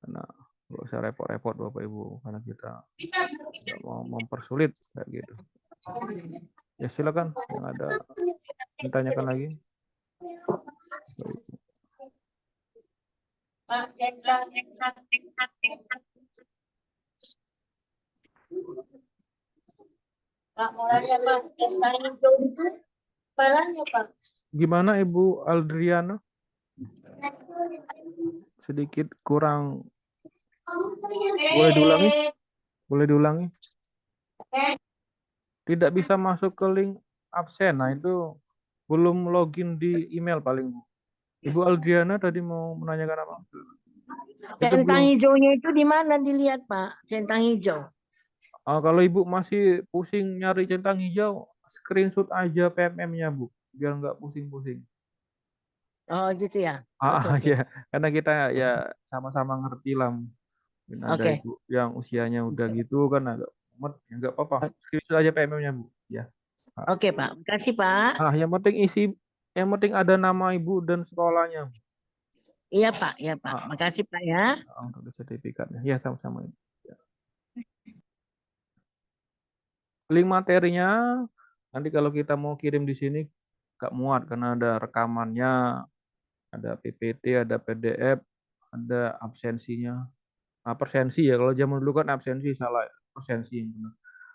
Karena nggak usah repot-repot Bapak Ibu karena kita nggak mau mempersulit kayak gitu. Ya silakan yang ada ditanyakan lagi. Gimana Ibu Aldriana? Sedikit kurang. Boleh diulangi? Tidak bisa masuk ke link absen. Nah itu belum login di email paling Bu. Ibu Aldriana tadi mau menanyakan apa? Centang hijaunya itu di mana dilihat, Pak? Centang hijau. Kalau Ibu masih pusing nyari centang hijau, screenshot aja PMM-nya Bu, biar nggak pusing-pusing. Oh gitu ya. Oke, oke. Ya, karena kita ya sama-sama ngerti lah. Mungkin ada Oke. Ibu yang usianya udah gitu kan agak mumet, ya nggak apa-apa. Screenshot aja PMM-nya Bu. Ya. Oke, Pak. Makasih, Pak. Yang penting ada nama Ibu dan sekolahnya. Iya, Pak. Iya, Pak. Makasih, Pak ya. Untuk sertifikatnya. Ya, sama-sama. Ya. Link materinya nanti kalau kita mau kirim di sini nggak muat karena ada rekamannya, ada PPT, ada PDF, ada absensinya. Persensi ya. Kalau zaman dulu kan absensi salah, persensi yang benar.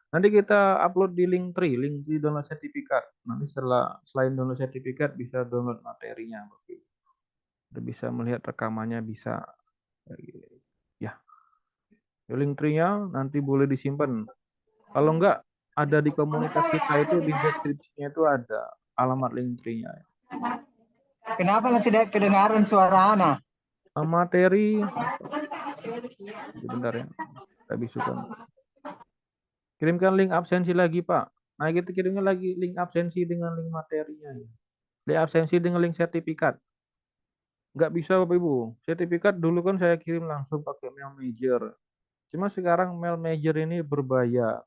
Nanti kita upload di link tree download sertifikat. Nanti selain download sertifikat bisa download materinya. Udah bisa melihat rekamannya bisa. Ya. Link tree-nya nanti boleh disimpan. Kalau enggak ada di komunitas kita itu di deskripsinya itu ada alamat link tree-nya. Kenapa tidak kedengaran suara Ana? Materi. Sebentar ya. Kita bisukan. Kirimkan link absensi lagi, Pak. Nah, kita kirimkan lagi link absensi dengan link materinya. Link absensi dengan link sertifikat. Nggak bisa, Bapak Ibu. Sertifikat dulu kan saya kirim langsung pakai mail manager. Cuma sekarang mail manager ini berbayar.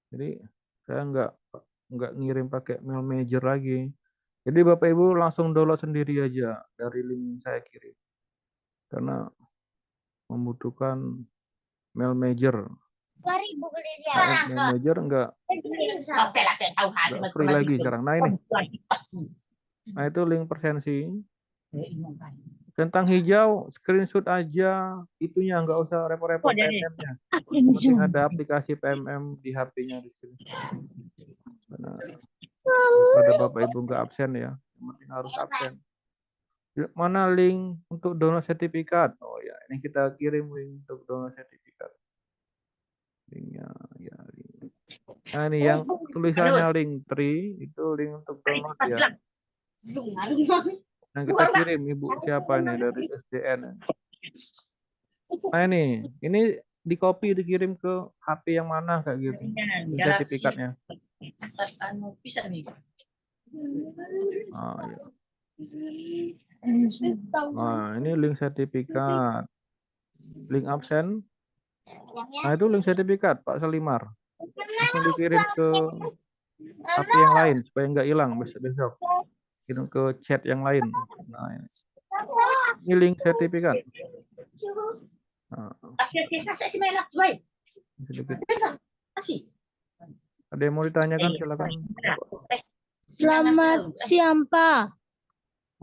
Jadi saya nggak ngirim pakai mail manager lagi. Jadi Bapak Ibu langsung download sendiri aja dari link saya kirim. Karena membutuhkan mail manager. Mail manager nggak free lagi sekarang. Nah ini. Nah itu link persensi. Centang hijau, screenshot aja. Itunya nggak usah repot-repot PMM-nya. Penting ada aplikasi PMM di HP-nya di sini. Karena pada Bapak Ibu nggak absen ya. Yang penting harus absen. Mana link untuk download sertifikat? Oh ya, ini kita kirim link untuk download sertifikat. Linknya ya. Nah ini yang tulisannya link 3 itu link untuk download ya. Nah, kita kirim Ibu siapa ini dari SDN. Nah, ini di copy dikirim ke HP yang mana kayak gitu. Link sertifikatnya. Bisa nih. Ah, ya. Nah, ini link sertifikat. Link absen. Nah, itu link sertifikat Pak Selimar. Langsung dikirim ke HP yang lain supaya nggak hilang besok-besok. Kirim ke chat yang lain. Nah, ini link sertifikat. Nah, sedikit. Ada yang mau ditanyakan silakan. Selamat siang, Pak.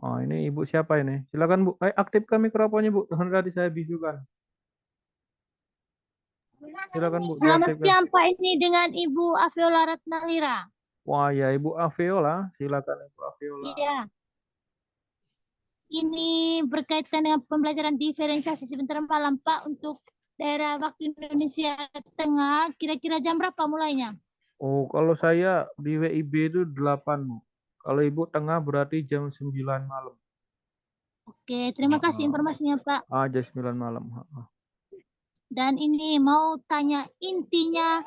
Oh, ini Ibu siapa ini? Silakan Bu. Aktifkan mikrofonnya Bu. Tadi saya bisukan. Silakan Bu. Selamat diaktifkan. siang, Pak. Ini dengan Ibu Aviola Ratnalira. Wah ya Ibu Aviola. Silakan Ibu Aviola. Iya. Ini berkaitan dengan pembelajaran diferensiasi sebentar malam, Pak, untuk daerah waktu Indonesia Tengah. Kira-kira jam berapa mulainya? Oh, kalau saya di WIB itu 8 Bu. Kalau Ibu tengah berarti jam 9 malam. Oke, terima kasih informasinya, Pak. Jam 9 malam. Dan ini mau tanya intinya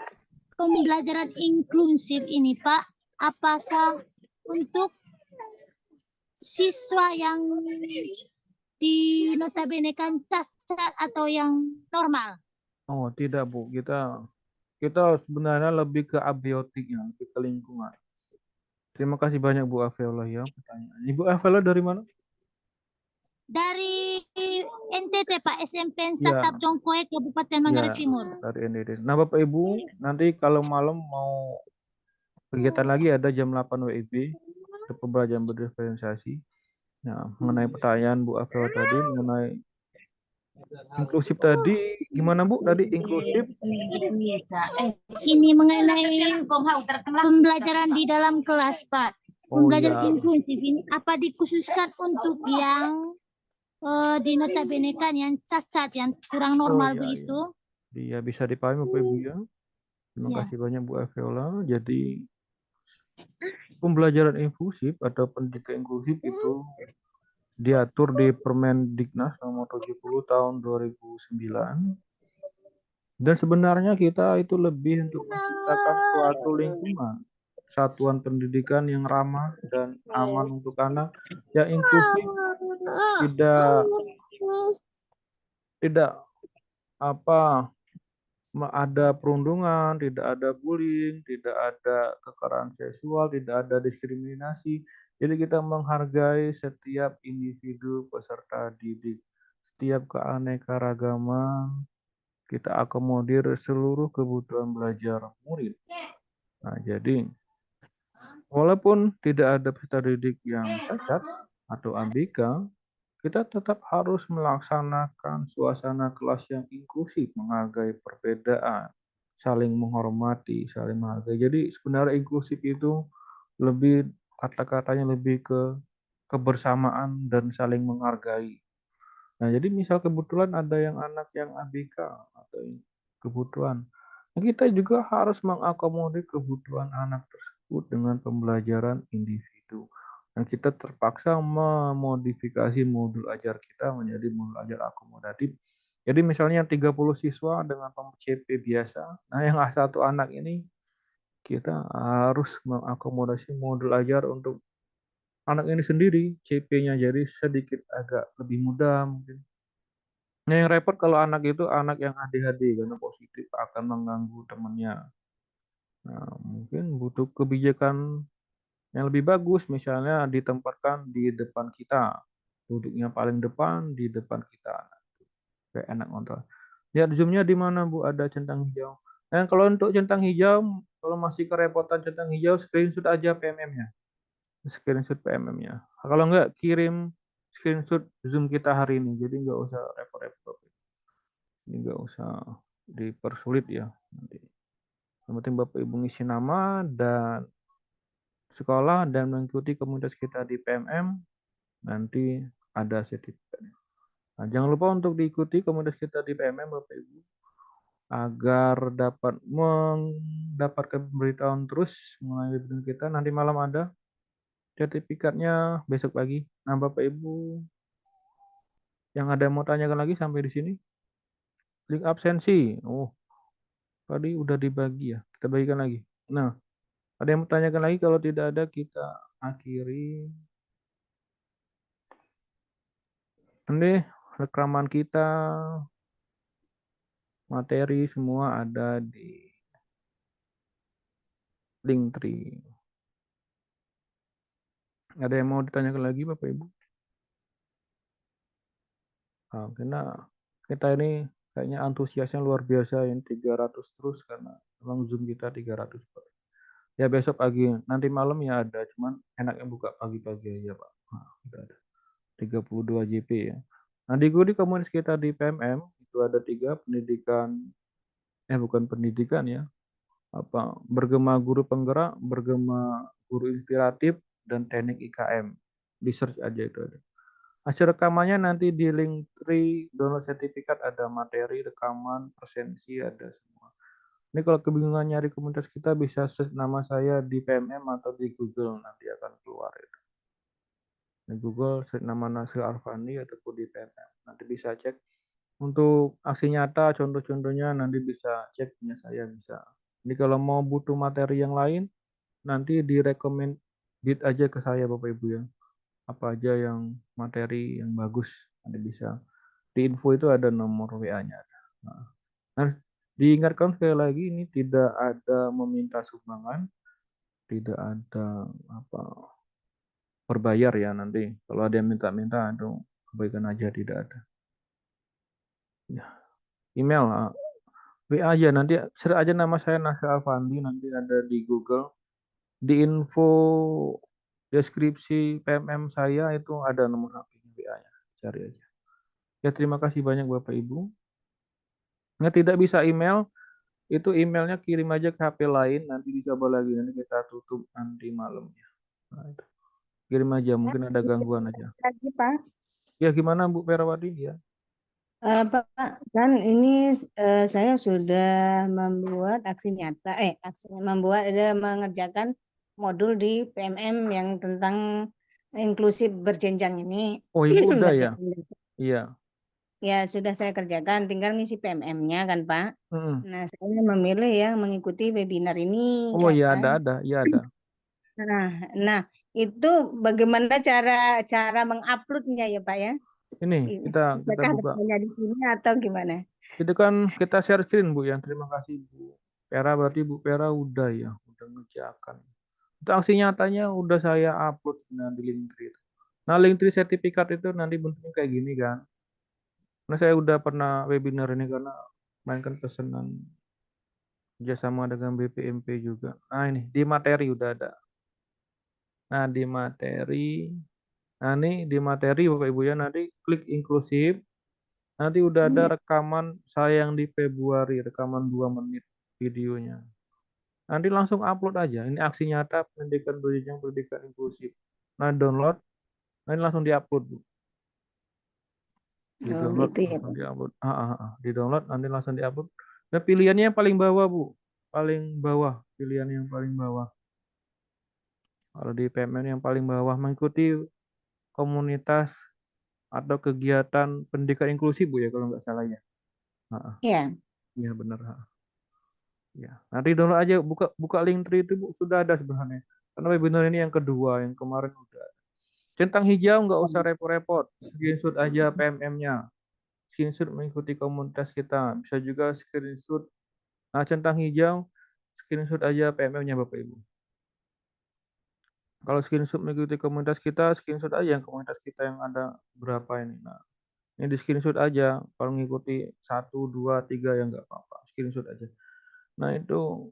pembelajaran inklusif ini, Pak, apakah untuk siswa yang di notabene kan cacat atau yang normal? Oh, tidak Bu. Kita sebenarnya lebih ke abiotiknya, lebih ke lingkungan. Terima kasih banyak Bu Aviola ya pertanyaan. Ibu Aviola dari mana? Dari NTT, Pak, SMP Ya. Satap Congkoe, Kabupaten Manggarai Timur. Dari NTT. Nah, Bapak Ibu, nanti kalau malam mau kegiatan lagi ada jam 8 WIB untuk pembelajaran berdiferensiasi. Nah, mengenai pertanyaan Bu Aviola tadi mengenai inklusif tadi, gimana Bu? Tadi inklusif? Ini mengenai pembelajaran di dalam kelas, Pak. Pembelajaran inklusif ini apa dikhususkan untuk yang di notabene kan yang cacat, yang kurang normal begitu? Iya, bisa dipahami Bapak Ibu ya. Terima Ya. kasih banyak Bu Aviola. Jadi pembelajaran inklusif atau pendidikan inklusif itu diatur di Permendiknas nomor 70 tahun 2009. Dan sebenarnya kita itu lebih untuk menciptakan suatu lingkungan, satuan pendidikan yang ramah dan aman untuk anak, yang inklusif, tidak ada perundungan, tidak ada bullying, tidak ada kekerasan seksual, tidak ada diskriminasi. Jadi kita menghargai setiap individu peserta didik, setiap keanekaragaman, kita akomodir seluruh kebutuhan belajar murid. Nah, jadi walaupun tidak ada peserta didik yang cacat atau ABK, kita tetap harus melaksanakan suasana kelas yang inklusif, menghargai perbedaan, saling menghormati, saling menghargai. Jadi sebenarnya inklusif itu lebih, kata-katanya lebih ke kebersamaan dan saling menghargai. Nah, jadi misal kebetulan ada yang anak yang ABK atau kebutuhan, nah kita juga harus mengakomodir kebutuhan anak tersebut dengan pembelajaran individu. Dan kita terpaksa memodifikasi modul ajar kita menjadi modul ajar akomodatif. Jadi misalnya 30 siswa dengan CP biasa, nah yang satu anak ini kita harus mengakomodasi modul ajar untuk anak ini sendiri, CP-nya jadi sedikit agak lebih mudah mungkin. Nah, yang repot kalau anak itu anak yang ADHD karena positif akan mengganggu temannya. Nah, mungkin butuh kebijakan yang lebih bagus, misalnya ditempatkan di depan kita, duduknya paling depan di depan kita, kayak enak ngontrol. Lihat zoomnya di mana Bu, ada centang hijau. Dan kalau untuk centang hijau, kalau masih kerepotan centang hijau, screenshot aja PMM-nya. Screenshot PMM-nya. Kalau enggak, kirim screenshot Zoom kita hari ini. Jadi enggak usah repot-repot. Ini enggak usah dipersulit ya. Nanti. Yang penting Bapak Ibu ngisi nama dan sekolah dan mengikuti komunitas kita di PMM, nanti ada sertifikatnya. Nah, jangan lupa untuk diikuti komunitas kita di PMM Bapak Ibu, agar dapat dapatkan pemberitahuan terus mengenai webinar kita. Nanti malam ada sertifikatnya, besok pagi. Nah, Bapak Ibu yang ada mau tanyakan lagi sampai di sini? Link absensi. Oh, tadi udah dibagi ya. Kita bagikan lagi. Nah, ada yang mau tanyakan lagi? Kalau tidak ada, kita akhiri. Ini rekaman kita, materi semua ada di Linktree. Ada yang mau ditanyakan lagi Bapak Ibu? Nah, karena kita ini kayaknya antusiasnya luar biasa yang 300 terus karena memang Zoom kita 300. Ya besok pagi, nanti malam ya ada, cuman enaknya buka pagi-pagi aja Pak. Nah, udah ada 32 JP ya. Nah, diikuti komunitas kita di PMM itu ada 3 pendidikan, bukan pendidikan ya, bergema guru penggerak, bergema guru inspiratif, dan teknik IKM. Di search aja itu ada. Hasil rekamannya nanti di Linktree, download sertifikat, ada materi, rekaman, presensi, ada semua. Ini kalau kebingungan nyari komunitas kita bisa search nama saya di PMM atau di Google, nanti akan keluar itu. Di Google search nama Nasir Arfandi ataupun di PMM. Nanti bisa cek. Untuk aksi nyata, contoh-contohnya nanti bisa cek punya saya bisa. Jadi kalau mau butuh materi yang lain, nanti direkomend aja ke saya Bapak Ibu ya. Apa aja yang materi yang bagus, nanti bisa. Di info itu ada nomor WA-nya. Nah, diingatkan sekali lagi ini tidak ada meminta sumbangan, tidak ada berbayar ya nanti. Kalau ada yang minta-minta, itu kebaikan aja tidak ada. Ya, email WA aja nanti search aja nama saya Nasir Alfandi, nanti ada di Google. Di info deskripsi PMM saya itu ada nomor HP WA-nya. Cari aja. Ya terima kasih banyak Bapak Ibu. Nggak tidak bisa email, itu emailnya kirim aja ke HP lain, nanti dicoba lagi, nanti kita tutup nanti malamnya. Nah, itu. Kirim aja, mungkin ada gangguan aja. Lagi, Pak. Ya gimana Bu Perawati ya? Pak, kan ini saya sudah membuat aksi nyata, mengerjakan modul di PMM yang tentang inklusif berjenjang ini. Oh Ibu udah ya? Berjenjang. Iya. Ya sudah saya kerjakan, tinggal ngisi PMM-nya kan Pak. Mm-mm. Nah saya memilih yang mengikuti webinar ini. Oh ya iya kan? ada, iya ada. Nah itu bagaimana cara menguploadnya ya Pak ya? Ini kita buka. Di sini atau gimana? Itu kan kita share screen Bu ya. Terima kasih Bu Pera, berarti Bu Pera udah ya, udah ngerjakan. Itu aksi nyatanya udah saya upload di Linktree. Nah, Linktree sertifikat itu nanti bentuknya kayak gini kan. Nah, saya udah pernah webinar ini karena mainkan pesanan kerjasama dengan BPMP juga. Nah, ini di materi udah ada. Nah, di materi. Nah, ini di materi Bapak Ibu ya, nanti klik inklusif. Nanti udah ada rekaman saya yang di Februari, rekaman 2 menit videonya. Nanti langsung upload aja. Ini aksi nyata pendidikan berjenjang pendidikan inklusif. Nah, download. Nah, ini langsung diupload, Bu. Di download gitu ya, langsung diupload. Di download nanti langsung diupload. Nah, pilihannya yang paling bawah, Bu. Paling bawah, pilihan yang paling bawah. Kalau di PMN yang paling bawah mengikuti komunitas atau kegiatan pendidikan inklusif Bu ya kalau nggak salah ya. Iya. Iya benar. Ya, nanti download aja, buka Linktree itu Bu, sudah ada sebenarnya. Karena webinar ini yang kedua, yang kemarin udah. Centang hijau nggak usah repot-repot, screenshot aja PMM-nya. Screenshot mengikuti komunitas kita. Bisa juga screenshot. Nah, centang hijau, screenshot aja PMM-nya Bapak Ibu. Kalau screenshot mengikuti komunitas kita, screenshot aja yang komunitas kita yang ada berapa ini. Nah, ini di screenshot aja. Kalau mengikuti 1, 2, 3 ya nggak apa-apa. Screenshot aja. Nah, itu.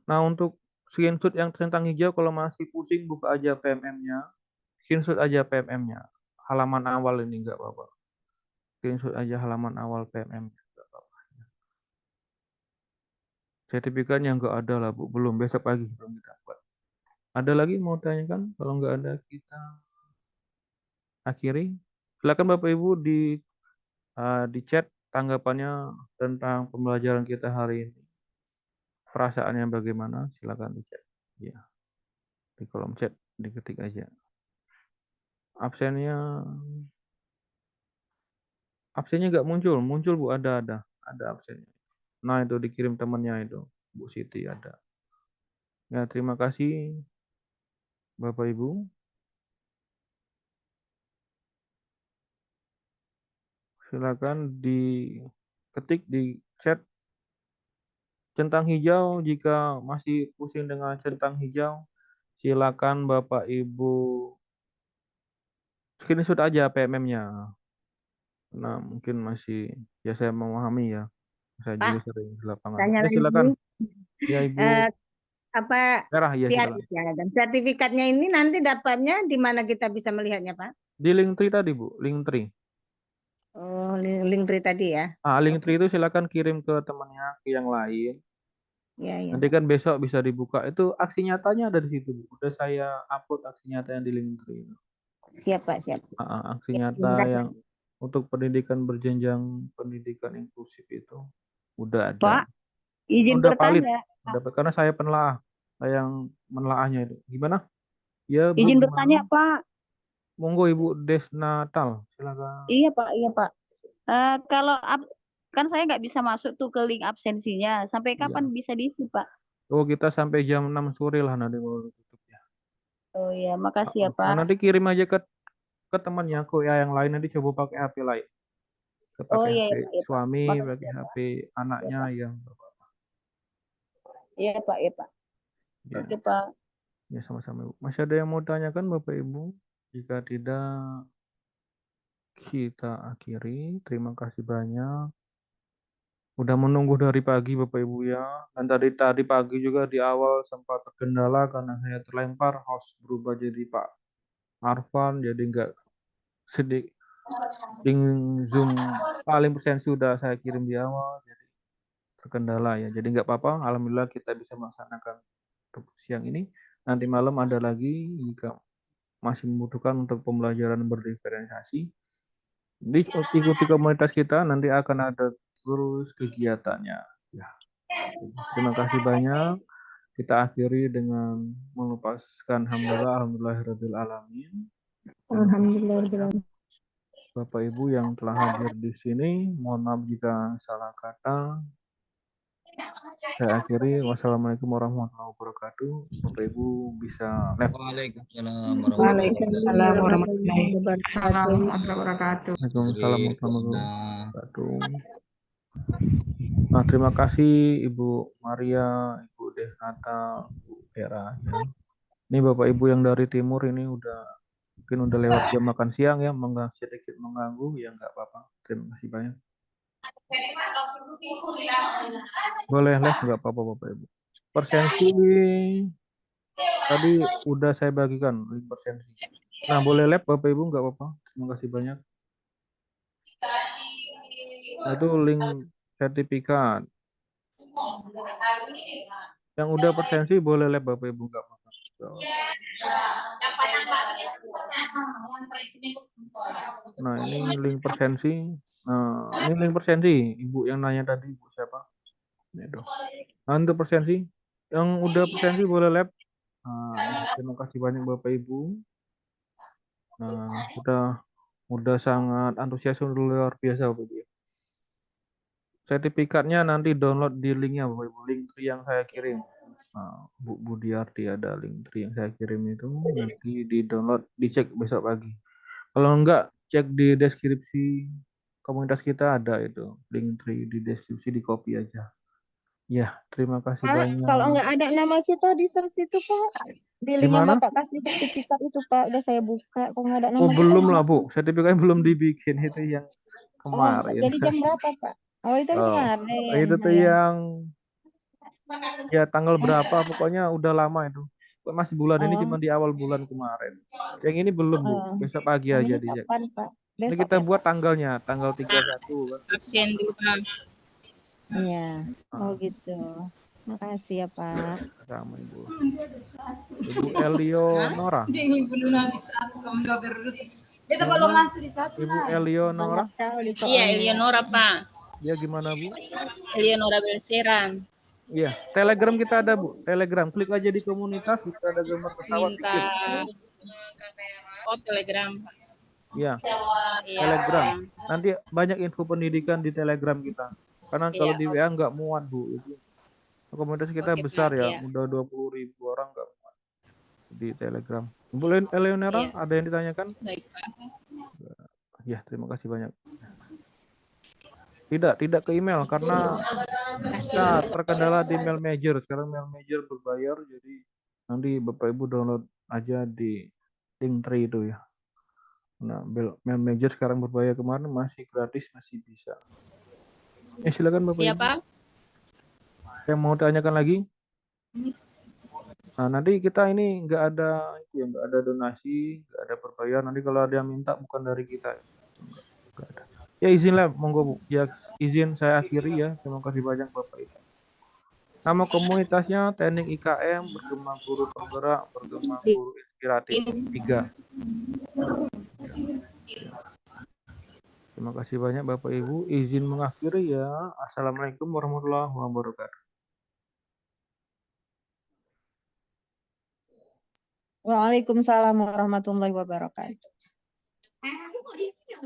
Nah, untuk screenshot yang centang hijau, kalau masih pusing, buka aja PMM-nya. Screenshot aja PMM-nya. Halaman awal ini nggak apa-apa. Screenshot aja halaman awal PMM. Sertifikatnya nggak ada lah Bu, belum, besok pagi belum kita buat. Ada lagi mau tanyakan? Kalau nggak ada kita akhiri. Silakan Bapak Ibu di chat tanggapannya tentang pembelajaran kita hari ini. perasaannya bagaimana? Silakan dicek. Ya, di kolom chat diketik aja. Absennya nggak muncul Bu, ada absennya. Nah itu dikirim temannya itu, Bu Siti ada. Ya terima kasih Bapak Ibu. Silakan diketik di chat centang hijau. Jika masih pusing dengan centang hijau, silakan Bapak Ibu screenshot aja PMM-nya. Nah mungkin masih ya saya memahami ya. Saya juga Pak, sering di lapangan. tanya Ya lagi. silakan. Ya Ibu. Apa Merah ya silakan. ya, dan sertifikatnya ini nanti dapatnya di mana kita bisa melihatnya, Pak? Di link tree tadi Bu, link tree. Oh, link tree tadi ya. Link tree itu silakan kirim ke temannya, ke yang lain. Ya, ya. Nanti kan besok bisa dibuka. Itu aksi nyatanya ada di situ, Bu. Udah saya upload aksi nyatanya di link tree. Siap, Pak, siap. Aksi nyata yang untuk pendidikan berjenjang, pendidikan inklusif itu udah ada. Pak, izin Udah valid. bertanya. Karena saya penelaah, saya yang menelaahnya itu. Gimana? Ya, Bu, Izin gimana? bertanya, Pak. Monggo Ibu Desnatal, silakan. Iya, Pak. Iya, Pak. Kalau kan saya nggak bisa masuk tuh ke link absensinya. Sampai kapan bisa diisi, Pak? Oh, kita sampai jam 6 sore lah nanti mau tutup ya. Oh iya, makasih ya, Pak. Nanti kirim aja ke temannya, ke yang lain, nanti coba pakai HP lain. Pakai iya, HP iya, suami, Pak. pakai HP anaknya yang Iya, Pak. Iya, Pak. ya. Oke, Pak. Ya sama-sama Ibu. Masih ada yang mau tanyakan Bapak Ibu? Jika tidak, kita akhiri. Terima kasih banyak. Udah menunggu dari pagi Bapak Ibu ya. Dan tadi pagi juga di awal sempat terkendala karena saya terlempar, host berubah jadi Pak Arfan, jadi nggak sedih. Link Zoom paling persen sudah saya kirim di awal, jadi terkendala ya. Jadi nggak apa-apa. Alhamdulillah kita bisa melaksanakan siang ini. Nanti malam ada lagi jika masih membutuhkan untuk pembelajaran berdiferensiasi. Ikuti komunitas kita, nanti akan ada terus kegiatannya. Ya. Terima kasih banyak. Kita akhiri dengan melupaskan alhamdulillahirabbil alamin. Alhamdulillah. Bapak Ibu yang telah hadir di sini, mohon maaf jika salah kata. Saya akhiri. Wassalamualaikum warahmatullahi wabarakatuh. Bapak Ibu bisa left. Waalaikumsalam Waalaikumsalam warahmatullahi wabarakatuh. Waalaikumsalam warahmatullahi wabarakatuh. Nah, terima kasih Ibu Maria, Ibu Desnata, Bu Era. Ya. Ini Bapak Ibu yang dari timur ini mungkin udah lewat jam makan siang ya, sedikit mengganggu ya nggak apa-apa. Terima kasih banyak. Boleh les nggak apa-apa Bapak Ibu. Persensi tadi udah saya bagikan link persensi. Nah boleh lab Bapak Ibu nggak apa-apa. Terima kasih banyak. Nah, itu link sertifikat. Yang udah persensi boleh lab Bapak Ibu nggak apa-apa. Nah ini link persensi. Nah ini link persensi. Ibu yang nanya tadi Ibu siapa? Nah, untuk persensi yang udah persensi boleh lab. Nah, terima kasih banyak Bapak Ibu. Nah udah sangat antusias, luar biasa Bapak Ibu. Sertifikatnya nanti download di linknya Bapak Ibu, link yang saya kirim. Nah, Bu Budiarti ada link yang saya kirim itu, nanti di download, dicek besok pagi. Kalau enggak, cek di deskripsi komunitas kita ada itu link di deskripsi, di copy aja. Ya, terima kasih Pak, banyak. kalau nggak ada nama kita di search itu Pak, di link yang Bapak kasih sertifikat itu Pak, udah saya buka. Kalau nggak ada nama kita. Belum lah Bu, sertifikatnya belum dibikin, itu yang kemarin. Jadi jam berapa Pak? Oh itu kemarin. Itu tuh yang ya tanggal berapa, pokoknya udah lama itu. Masih bulan ini cuma di awal bulan kemarin. Yang ini belum Bu, besok pagi aja dicek. Kapan Pak? Ini kita buat tanggalnya, tanggal 31 kan. Absen dulu Pak. Iya. Oh gitu. Makasih ya Pak. Sama Ibu. Ibu Eleonora. Ibu Eleonora. Iya, Eleonora Pak. Ya gimana Bu? Eleonora Belseran. Iya, Telegram kita ada, Bu. Telegram, klik aja di komunitas, kita ada gambar pesawat Minta dikit. oh Telegram. Iya, Iya. Telegram. Nanti banyak info pendidikan di Telegram kita. Karena kalau Iya, di WA nggak muat, Bu. Itu. Komunitas kita Oke, besar Pak, ya, iya. udah 20.000 orang nggak muat di Telegram. Boleh, Eleonora, Iya. ada yang ditanyakan? Baik, Pak. Ya, terima kasih banyak. Tidak ke email karena kita terkendala di mail major. Sekarang mail major berbayar, jadi nanti Bapak Ibu download aja di Linktree itu ya. Nah, mail major sekarang berbayar, kemarin masih gratis, masih bisa. Silakan Bapak Iya, Ibu. Pak. Yang mau tanyakan lagi? Nah, nanti kita ini nggak ada donasi, nggak ada berbayar. Nanti kalau ada yang minta bukan dari kita. Nggak ada. Ya izinlah, monggo Bu. Ya izin saya akhiri ya. Terima kasih banyak Bapak Ibu. Nama komunitasnya Teknik IKM Bergema Guru Penggerak, Bergema Guru Inspiratif 3. Terima kasih banyak Bapak Ibu. Izin mengakhiri ya. Assalamualaikum warahmatullahi wabarakatuh. Waalaikumsalam warahmatullahi wabarakatuh.